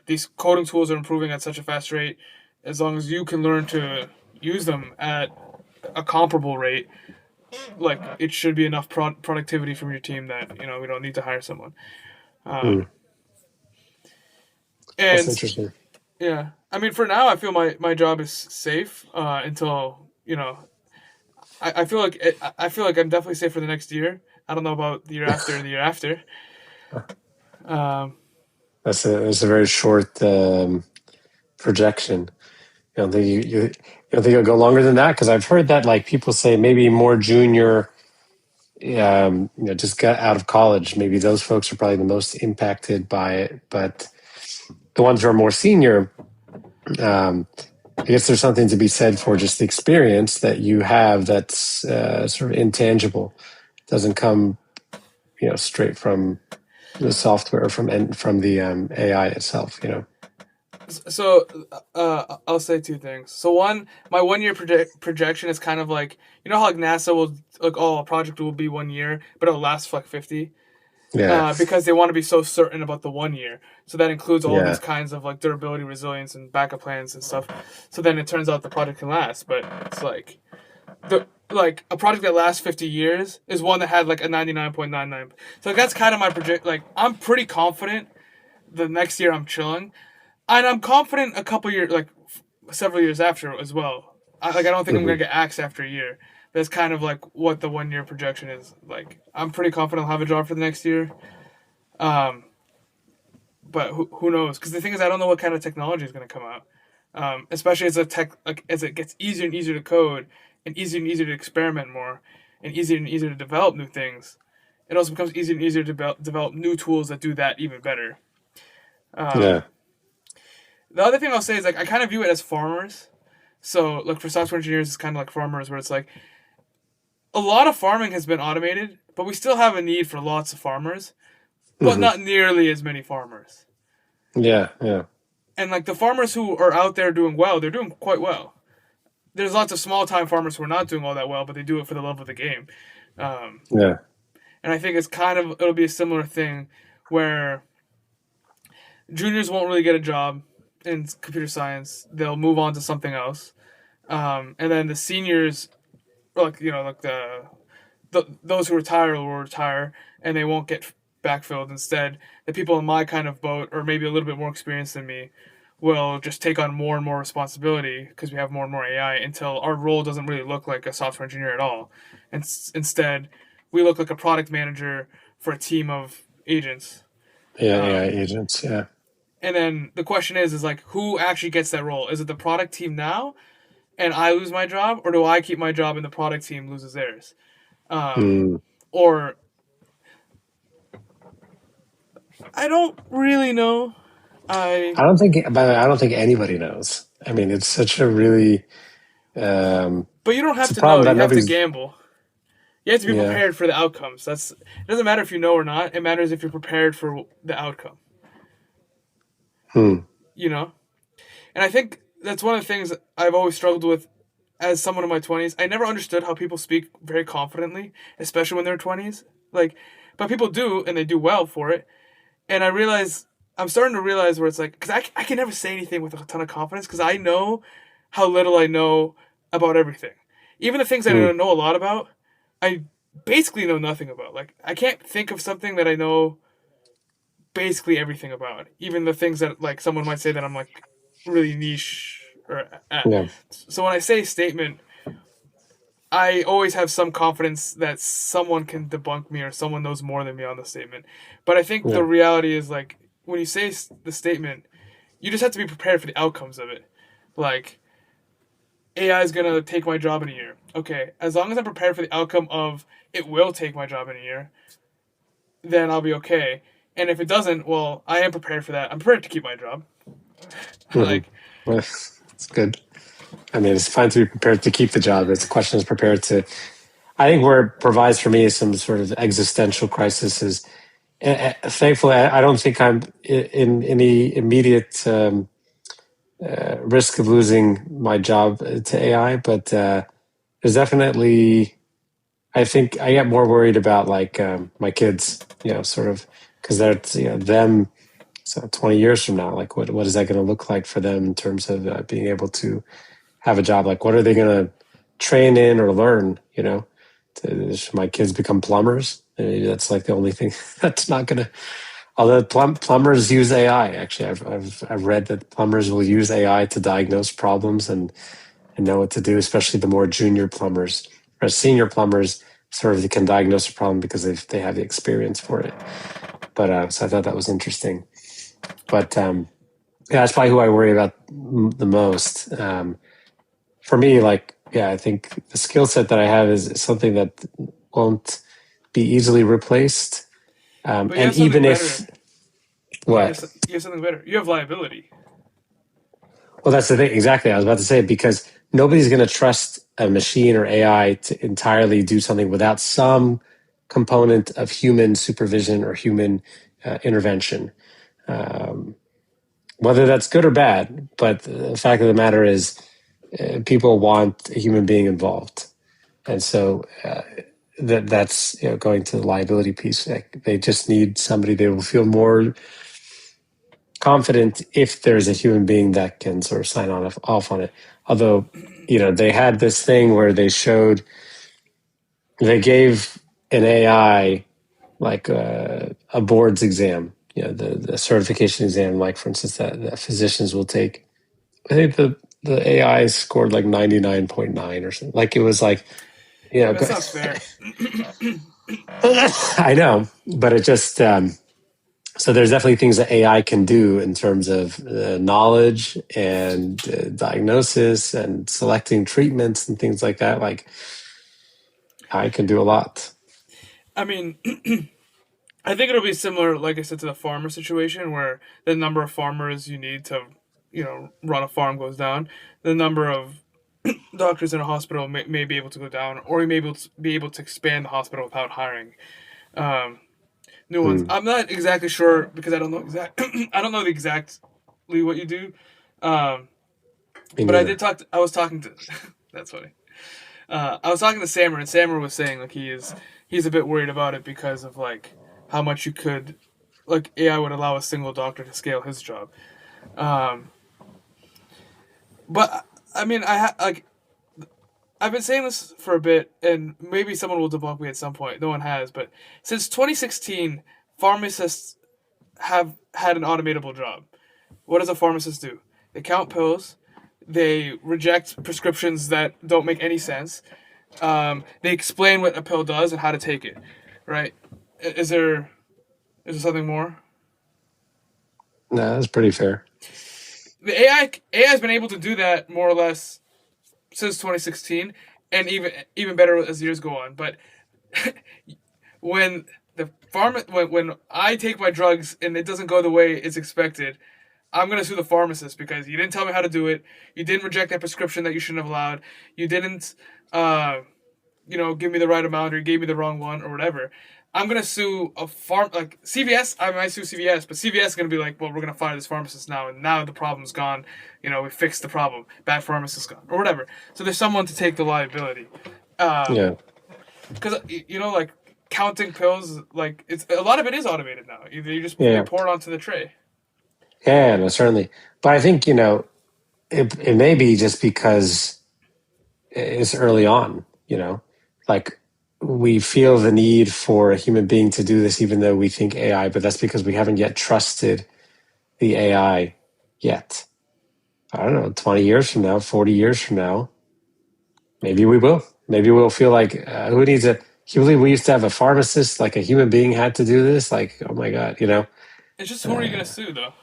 these coding tools are improving at such a fast rate. As long as you can learn to use them at a comparable rate, like it should be enough productivity from your team that we don't need to hire someone. Mm, that's And interesting. yeah, I mean, for now, I feel my job is safe until I feel like I feel like I'm definitely safe for the next year. I don't know about the year after and the year after. Um, That's a very short projection. You don't think you don't think it'll go longer than that? Because I've heard that like people say maybe more junior, just got out of college. Maybe those folks are probably the most impacted by it. But the ones who are more senior, um, I guess there's something to be said for just the experience that you have that's sort of intangible. It doesn't come, straight from the software or from the AI itself. so I'll say two things. So one, my 1 year projection is kind of like how like NASA will like, oh, a project will be 1 year, but it'll last for like 50. Yeah, Because they want to be so certain about the 1 year. So that includes all yeah, these kinds of like durability, resilience, and backup plans and stuff. So then it turns out the project can last, but it's like a project that lasts 50 years is one that had like a 99.99. So that's kind of my project. Like I'm pretty confident the next year I'm chilling, and I'm confident a couple years, like several years after as well. I don't think I'm hmm gonna get axed after a year. That's kind of like what the 1 year projection is. Like I'm pretty confident I'll have a job for the next year. Um, but who knows? Because the thing is, I don't know what kind of technology is going to come out. Especially as it gets easier and easier to code, and easier to experiment more, and easier to develop new things. It also becomes easier and easier to develop new tools that do that even better. Um, yeah, the other thing I'll say is like I kind of view it as farmers. So like for software engineers, it's kind of like farmers, where it's like a lot of farming has been automated, but we still have a need for lots of farmers. but Hmm. not nearly as many farmers. Yeah, yeah, And like the farmers who are out there doing well, they're doing quite well. There's lots of small time farmers who are not doing all that well, but they do it for the love of the game. Um, yeah, and I think it's kind of it'll be a similar thing where juniors won't really get a job in computer science. They'll move on to something else, and then the seniors, like like those who retire will retire, and they won't get backfilled. Instead, the people in my kind of boat, or maybe a little bit more experienced than me, will just take on more and more responsibility because we have more and more AI until our role doesn't really look like a software engineer at all. And instead, we look like a product manager for a team of agents. yeah. AI Um, agents. Yeah. and then the question is like, who actually gets that role? Is it the product team now, and I lose my job, or do I keep my job and the product team loses theirs? Um, Mm. or I don't really know. I By the way, I don't think anybody knows. I mean, it's such a really, but you don't it's have a to know. problem that You have to nobody's, gamble. You have to be yeah. prepared for the outcomes. It doesn't matter if you know or not. It matters if you're prepared for the outcome. Hmm. You know? And I think that's one of the things I've always struggled with as someone in my 20s. I never understood how people speak very confidently, especially when they're 20s. Like, but people do, and they do well for it. And I'm starting to realize where it's like, because I can never say anything with a ton of confidence because I know how little I know about everything. Even the things I Hmm. don't know a lot about, I basically know nothing about. Like, I can't think of something that I know basically everything about. Even the things that, like, someone might say that I'm, like, really niche or at. Yeah. So when I say statement, I always have some confidence that someone can debunk me or someone knows more than me on the statement. But I think the Yeah. reality is like when you say the statement, you just have to be prepared for the outcomes of it. Like AI is gonna take my job in a year. Okay, as long as I'm prepared for the outcome of it will take my job in a year, then I'll be okay. And if it doesn't, well, I am prepared for that. I'm prepared to keep my job. Hmm. Like, Well, it's good. I mean, it's fine to be prepared to keep the job. It's the question is prepared to. I think where it provides for me is some sort of existential crisis. Is thankfully I don't think I'm in any immediate risk of losing my job to AI, but there's definitely. I think I get more worried about like my kids, sort of because they're them. So 20 years from now, like what is that going to look like for them in terms of being able to have a job? Like what are they going to train in or learn? Should my kids become plumbers? Maybe that's like the only thing that's not going to. Although plumbers use AI, actually, I've read that plumbers will use AI to diagnose problems and know what to do, especially the more junior plumbers or senior plumbers sort of can diagnose a problem because they have the experience for it. But so I thought that was interesting. But yeah, that's probably who I worry about the most. For me, like, yeah, I think the skill set that I have is something that won't be easily replaced. but you And have something even better. if what? You have something better. You have liability. Well, that's the thing. Exactly. I was about to say, because nobody's going to trust a machine or AI to entirely do something without some component of human supervision or human intervention. Um, whether that's good or bad, but the fact of the matter is, people want a human being involved. And so that's going to the liability piece. Like, they just need somebody they will feel more confident if there's a human being that can sort of sign on off on it. Although, they had this thing where they gave an AI like a board's exam, the certification exam, like for instance, that physicians will take. I think the AI scored like 99.9 or something. Like it was like, you know, That's not fair. I know, but it just, so there's definitely things that AI can do in terms of knowledge and diagnosis and selecting treatments and things like that. Like I can do a lot. I mean, I think it'll be similar, like I said, to the farmer situation where the number of farmers you need to, run a farm goes down. The number of doctors in a hospital may be able to go down, or you may be able to expand the hospital without hiring. Um, New ones. Hmm. I'm not exactly sure because I don't know exact. I don't know the exactly what you do. Um, Me but I did neither. talk. I was talking to. That's funny. I was talking to Sammer, and Sammer was saying like he's a bit worried about it because of like how much you could like AI would allow a single doctor to scale his job. Um, but I mean, like I've been saying this for a bit, and maybe someone will debunk me at some point. No one has, but since 2016, pharmacists have had an automatable job. What does a pharmacist do? They count pills. They reject prescriptions that don't make any sense. They explain what a pill does and how to take it. Right? Is there something more? No, that's pretty fair. The AI has been able to do that more or less since 2016, and even better as years go on. But when when I take my drugs and it doesn't go the way it's expected, I'm gonna sue the pharmacist because you didn't tell me how to do it. You didn't reject that prescription that you shouldn't have allowed. You didn't, uh, give me the right amount or you gave me the wrong one or whatever. I'm gonna sue a like CVS. I might sue CVS, but CVS is gonna be like, well, we're gonna fire this pharmacist now, and now the problem's gone. We fixed the problem. Bad pharmacist gone or whatever. So there's someone to take the liability. Yeah. Because like counting pills, like it's a lot of it is automated now. You just Yeah. they Yeah. pour it onto the tray. Yeah, no, certainly. But I think, it may be just because it's early on, like we feel the need for a human being to do this, even though we think AI, but that's because we haven't yet trusted the AI yet. I don't know, 20 years from now, 40 years from now, maybe we will. Maybe we'll feel like, who needs a, can you believe we used to have a pharmacist, like a human being had to do this? Like, oh my God. It's just who are you Uh, gonna sue though?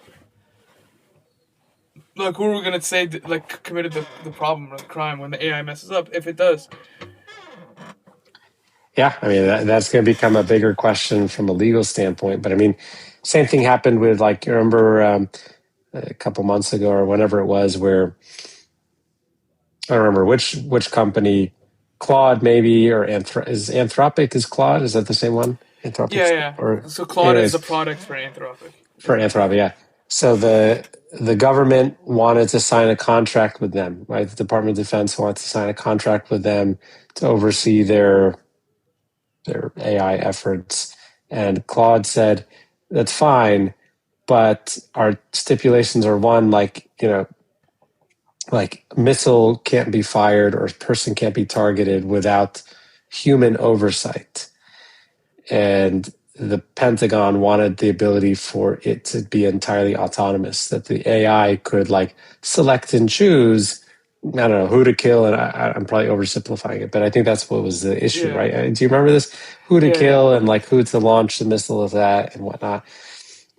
Like who are we gonna say like committed the problem or the crime when the AI messes up? If it does, yeah, I mean, that's going to become a bigger question from a legal standpoint. But I mean, same thing happened with, like, you remember a couple months ago or whenever it was, where I don't remember which company, Claude maybe, or is Anthropic, is Claude? Is that the same one? yeah, Anthropic's, yeah. or So Claude is the anyways, product for Anthropic. for Anthropic, yeah. So the government wanted to sign a contract with them, right? The Department of Defense wanted to sign a contract with them to oversee their AI efforts. And Claude said, that's fine, but our stipulations are, one, like missile can't be fired or person can't be targeted without human oversight. And the Pentagon wanted the ability for it to be entirely autonomous, that the AI could like select and choose, I don't know, who to kill. And I'm probably oversimplifying it, but I think that's what was the issue, Yeah, right? Do you remember this? Who to yeah, yeah. kill and like who to launch the missile of that and whatnot.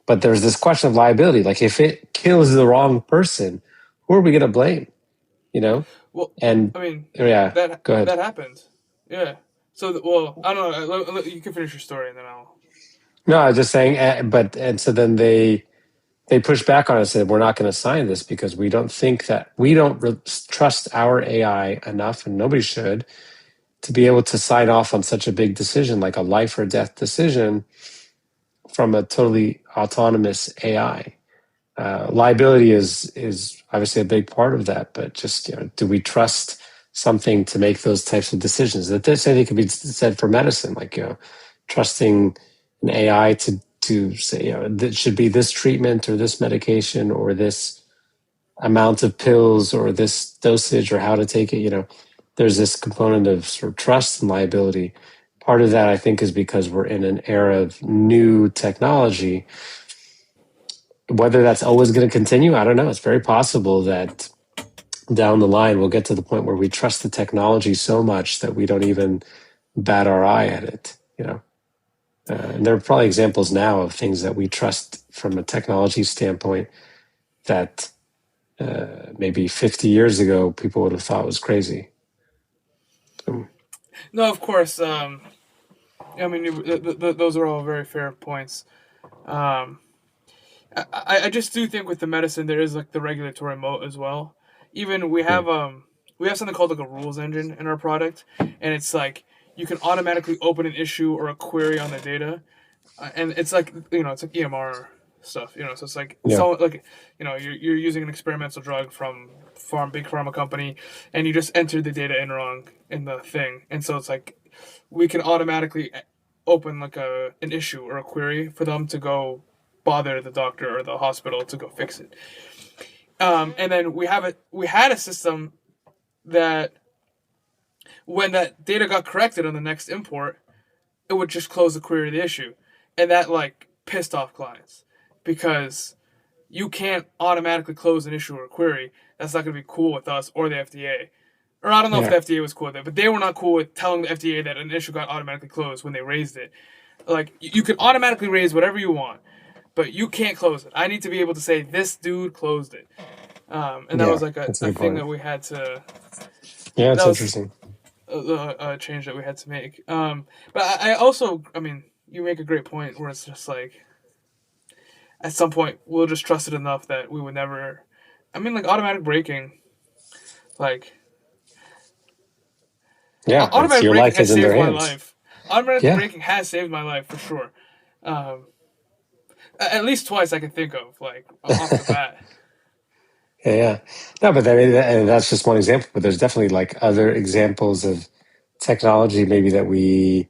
But there's this question of liability. Like, if it kills the wrong person, who are we going to blame? You know? Well, And I mean yeah, go ahead. that happened. Yeah. So well, I don't know. You can finish your story and then I'll. No, I was just saying, and so then they pushed back on it and said, we're not going to sign this because we don't think that we don't trust our AI enough, and nobody should, to be able to sign off on such a big decision, like a life or death decision from a totally autonomous AI. Liability is obviously a big part of that, but just, do we trust something to make those types of decisions? That this, I think, could be said for medicine, like, trusting an AI to say, that should be this treatment or this medication or this amount of pills or this dosage or how to take it. There's this component of sort of trust and liability. Part of that, I think, is because we're in an era of new technology. Whether that's always going to continue, I don't know. It's very possible that down the line we'll get to the point where we trust the technology so much that we don't even bat our eye at it. And there are probably examples now of things that we trust from a technology standpoint that maybe 50 years ago people would have thought was crazy. So, No, of course. I mean, those are all very fair points. Um, I just do think with the medicine there is like the regulatory moat as well. Even we have something called like a rules engine in our product, and it's like you can automatically open an issue or a query on the data, And it's like, it's like EMR stuff, so it's like Yeah. so like, you're using an experimental drug from big pharma company, and you just entered the data in wrong in the thing, and so it's like we can automatically open like an issue or a query for them to go bother the doctor or the hospital to go fix it. And then we had a system that when that data got corrected on the next import, it would just close the query of the issue. And that like pissed off clients because you can't automatically close an issue or a query. That's not going to be cool with us or the FDA. Or I don't know if Yeah. the FDA was cool with it, but they were not cool with telling the FDA that an issue got automatically closed when they raised it. Like, you can automatically raise whatever you want, but you can't close it. I need to be able to say, this dude closed it. And that Yeah. was like That's a a good thing point. that we had to, Yeah, that it's was interesting. a change that we had to make. But I also, I mean, you make a great point where it's just like, at some point, we'll just trust it enough that we would never, I mean, like automatic braking, like, Yeah, it's automatic your braking life is has in their saved my hands. life. Automatic Yeah. braking has saved my life for sure. Um, at least twice I can think of, like off the bat. Yeah, yeah. No, but I mean, and that's just one example. But there's definitely like other examples of technology maybe that we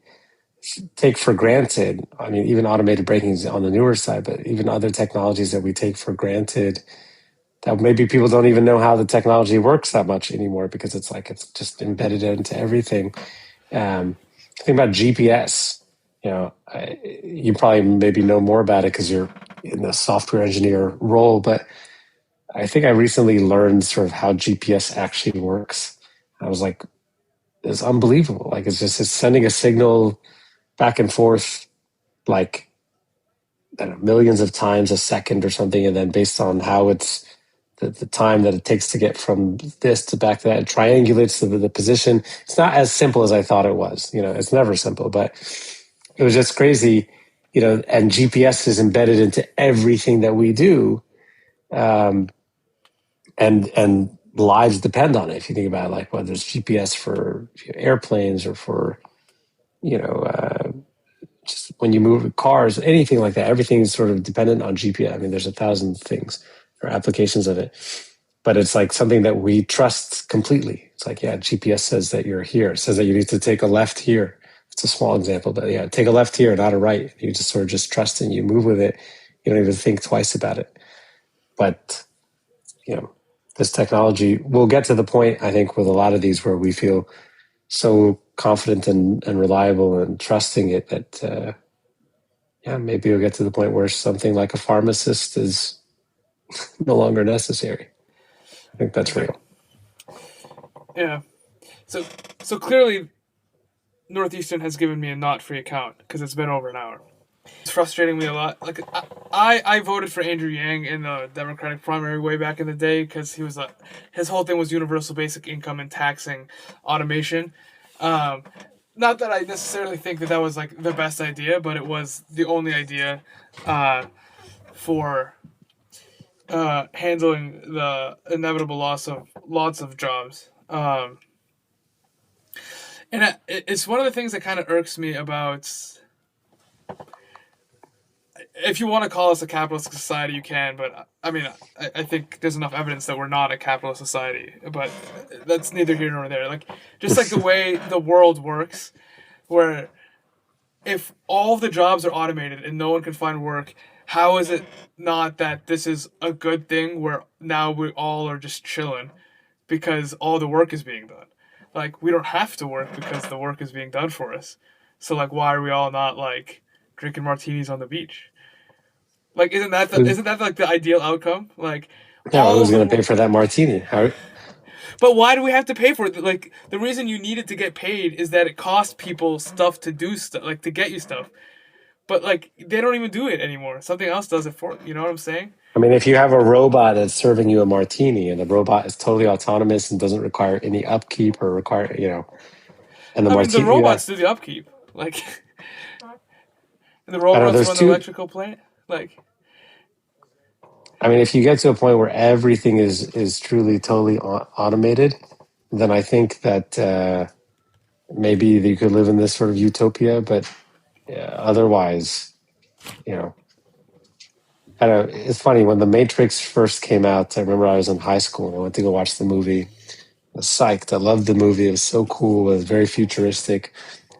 take for granted. I mean, even automated braking is on the newer side, but even other technologies that we take for granted that maybe people don't even know how the technology works that much anymore because it's like it's just embedded into everything. Think about GPS. You probably maybe know more about it because you're in the software engineer role, but I think I recently learned sort of how GPS actually works. I was like, it's unbelievable. Like it's sending a signal back and forth, like I don't know, millions of times a second or something, and then based on how it's the time that it takes to get from this to back to that, it triangulates the position. It's not as simple as I thought it was. It's never simple, but it was just crazy. And GPS is embedded into everything that we do. Um, and lives depend on it. If you think about it, like whether it's GPS for airplanes or for just when you move cars, anything like that, everything is sort of dependent on GPS. I mean, there's 1,000 things or applications of it, but it's like something that we trust completely. It's like, yeah, GPS says that you're here. It says that you need to take a left here. It's a small example, but yeah, take a left here, not a right. You just sort of just trust and you move with it. You don't even think twice about it. But this technology will get to the point, I think, with a lot of these where we feel so confident and reliable and trusting it that, maybe we'll get to the point where something like a pharmacist is no longer necessary. I think that's Like, real. yeah. So clearly, Northeastern has given me a not free account because it's been over an hour. It's frustrating me a lot. Like I voted for Andrew Yang in the Democratic primary way back in the day because his whole thing was universal basic income and taxing automation. Um, Not that I necessarily think that was like the best idea, but it was the only idea for handling the inevitable loss of lots of jobs. And it's one of the things that kind of irks me about. If you want to call us a capitalist society, you can, but I mean, I think there's enough evidence that we're not a capitalist society. But that's neither here nor there. Like, just like the way the world works, where if all of the jobs are automated and no one can find work, how is it not that this is a good thing where now we all are just chilling because all the work is being done? Like, we don't have to work because the work is being done for us. So, like, why are we all not, like, drinking martinis on the beach? Like, isn't that like the ideal outcome? Like, Yeah, all who's of the going to work. pay for that martini? But why do we have to pay for it? Like, the reason you needed to get paid is that it costs people stuff to do stuff, like to get you stuff. But like, they don't even do it anymore. Something else does it for you. Know what I'm saying? I mean, if you have a robot that's serving you a martini and the robot is totally autonomous and doesn't require any upkeep or require, and the I mean, the martini, robots do the upkeep. Like, the I don't know, robots there's run the two. electrical plant. Like, I mean, if you get to a point where everything is truly totally automated, then I think that maybe you could live in this sort of utopia. But otherwise, you know, I don't know. It's funny when The Matrix first came out. I remember I was in high school and I went to go watch the movie. I was psyched. I loved the movie. It was so cool. It was very futuristic,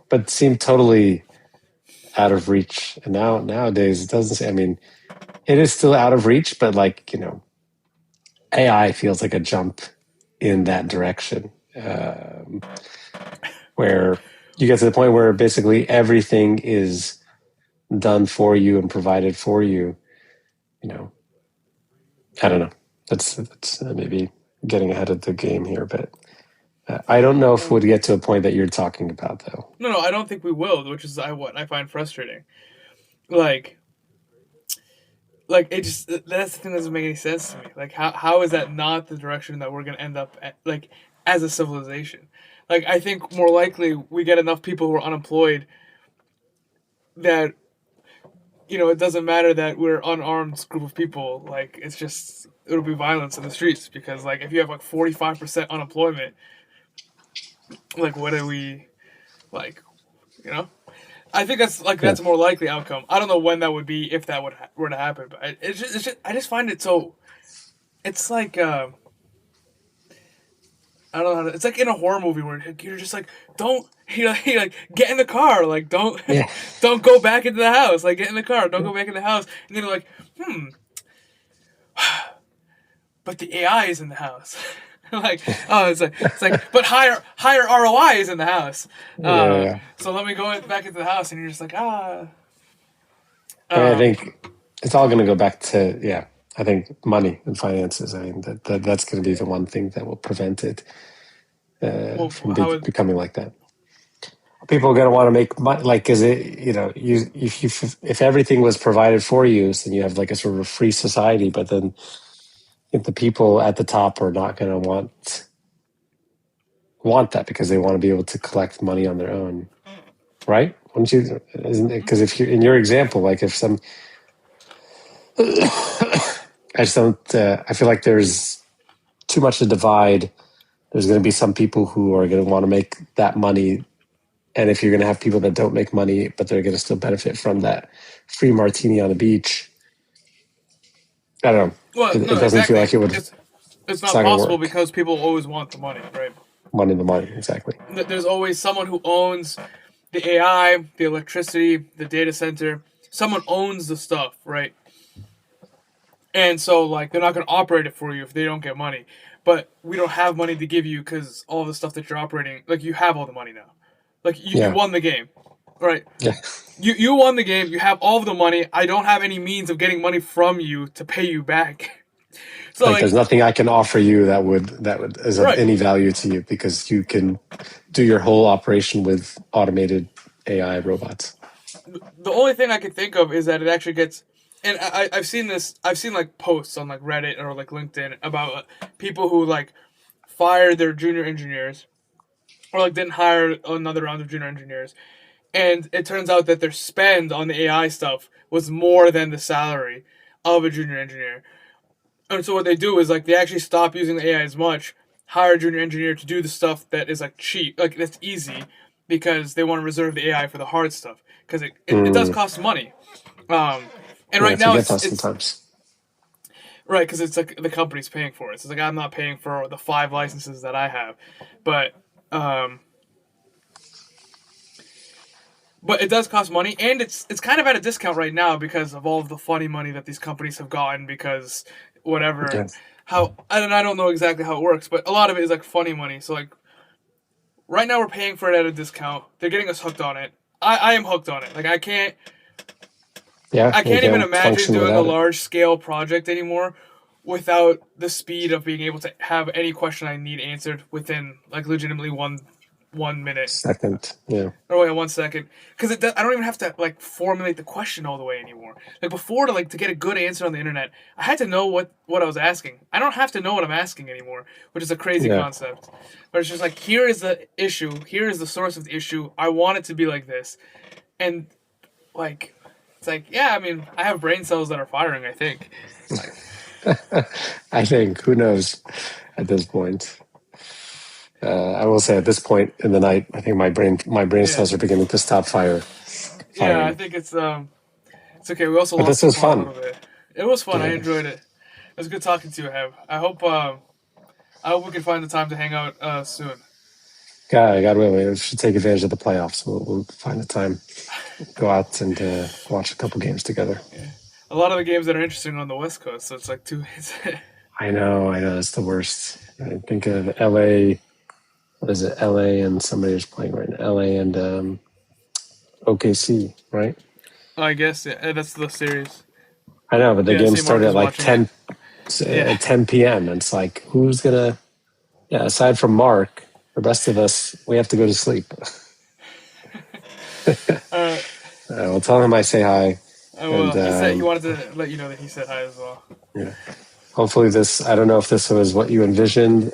but seemed totally out of reach. And nowadays it doesn't say, I mean, it is still out of reach, but like, AI feels like a jump in that direction, where you get to the point where basically everything is done for you and provided for you. You know, I don't know. That's maybe getting ahead of the game here, but I don't know if we'd get to a point that you're talking about, though. No, I don't think we will, which is what I find frustrating. Like, it just that's the thing that doesn't make any sense to me. Like, how is that not the direction that we're gonna end up at, like, as a civilization? Like, I think more likely we get enough people who are unemployed that it doesn't matter that we're unarmed group of people. Like, it's just it'll be violence in the streets because like if you have like 45% unemployment, like what are we like? You know, I think that's a more likely outcome. I don't know when that would be if that were to happen, but I just find it so. It's like I don't know. It's like in a horror movie where you're just like, don't like get in the car, like don't Yeah, don't go back into the house, like get in the car, don't go back in the house, and then you're like, but the AI is in the house. Like, oh, it's like, but higher ROI is in the house. yeah. So let me go back into the house, and you're just like, ah. I mean, I think it's all going to go back to I think money and finances. I mean that's going to be the one thing that will prevent it Well, from how would becoming like that. People are going to want to make money. Like, is it if everything was provided for you, then you have like a sort of free society. But then if the people at the top are not going to want that because they want to be able to collect money on their own, right? Wouldn't you? Because if you're in your example, like if some, I just don't. I feel like there's too much to divide. There's going to be some people who are going to want to make that money. And if you're going to have people that don't make money, but they're going to still benefit from that free martini on the beach, I don't know. well, It no, doesn't feel exactly. like it would. It's It's not not going to possible work. because people always want the money, right? Money in the money, exactly. There's always someone who owns the AI, the electricity, the data center. Someone owns the stuff, right? And so, like, they're not going to operate it for you if they don't get money. But we don't have money to give you because all the stuff that you're operating, like, you have all the money now. Like, you Yeah, won the game, right? yeah. You won the game. You have all of the money. I don't have any means of getting money from you to pay you back. So, Like there's like, nothing I can offer you that would is of right. any value to you because you can do your whole operation with automated AI robots. The only thing I can think of is that it actually gets, and I've seen this. I've seen like posts on like Reddit or like LinkedIn about people who like fired their junior engineers or like didn't hire another round of junior engineers, and it turns out that their spend on the AI stuff was more than the salary of a junior engineer. And so what they do is like they actually stop using the AI as much, hire a junior engineer to do the stuff that is like cheap, like that's easy, because they want to reserve the AI for the hard stuff because it does Mm, cost money. Um, and yeah, I right now forget that it's sometimes. right because it's like the company's paying for it. So it's like I'm not paying for the 5 licenses that I have, but um, but it does cost money, and it's kind of at a discount right now because of all of the funny money that these companies have gotten because whatever Yeah, how I don't know exactly how it works, but a lot of it is like funny money. So like right now we're paying for it at a discount. They're getting us hooked on it. I am hooked on it. Like yeah, I you can't even can't imagine function doing a without it. large scale project anymore without the speed of being able to have any question I need answered within like legitimately 1 minute. Second, yeah, Or wait, 1 second, because I don't even have to like formulate the question all the way anymore. Like before, to get a good answer on the internet, I had to know what I was asking. I don't have to know what I'm asking anymore, which is a crazy yeah. concept. But it's just like here is the issue, here is the source of the issue. I want it to be like this, and like it's like yeah, I mean, I have brain cells that are firing. I think. Like, I think who knows at this point. I will say at this point in the night, I think my brain yeah, cells are beginning to stop yeah. I firing. think it's It's okay. We also But lost this the was plot a fun. little bit. It was fun. I Yeah. enjoyed it. It was good talking to you, Heb. I hope we can find the time to hang out soon. God willing, we should take advantage of the playoffs. We'll find the time, go out and watch a couple games together. Yeah. A lot of the games that are interesting are on the West Coast, so it's like two. I know, that's the worst. I think of LA. What is it? LA and somebody is playing right now. LA and OKC, right? I guess that's the series. I know, but the Yeah, game see, Mark started is at like watching it. 10 Yeah. at 10 p.m. And it's like, who's gonna? Yeah, aside from Mark, the rest of us, we have to go to sleep. Uh, Well, tell him I say hi, and well, he wanted to let you know that he said hi as well. yeah. Hopefully, I don't know if this was what you envisioned,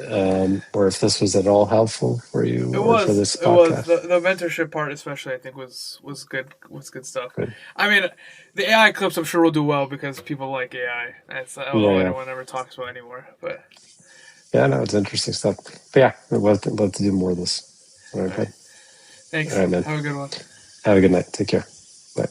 or if this was at all helpful for you or for this It was podcast. the mentorship part, especially. I think was good stuff. Good. I mean, the AI clips I'm sure will do well because people like AI. That's all Yeah. anyone ever talks about anymore. But Yeah, no, it's interesting stuff. But yeah, I'd love to do more of this. All right, all bud. right, thanks. All right, man. Have a good one. Have a good night. Take care. Bye.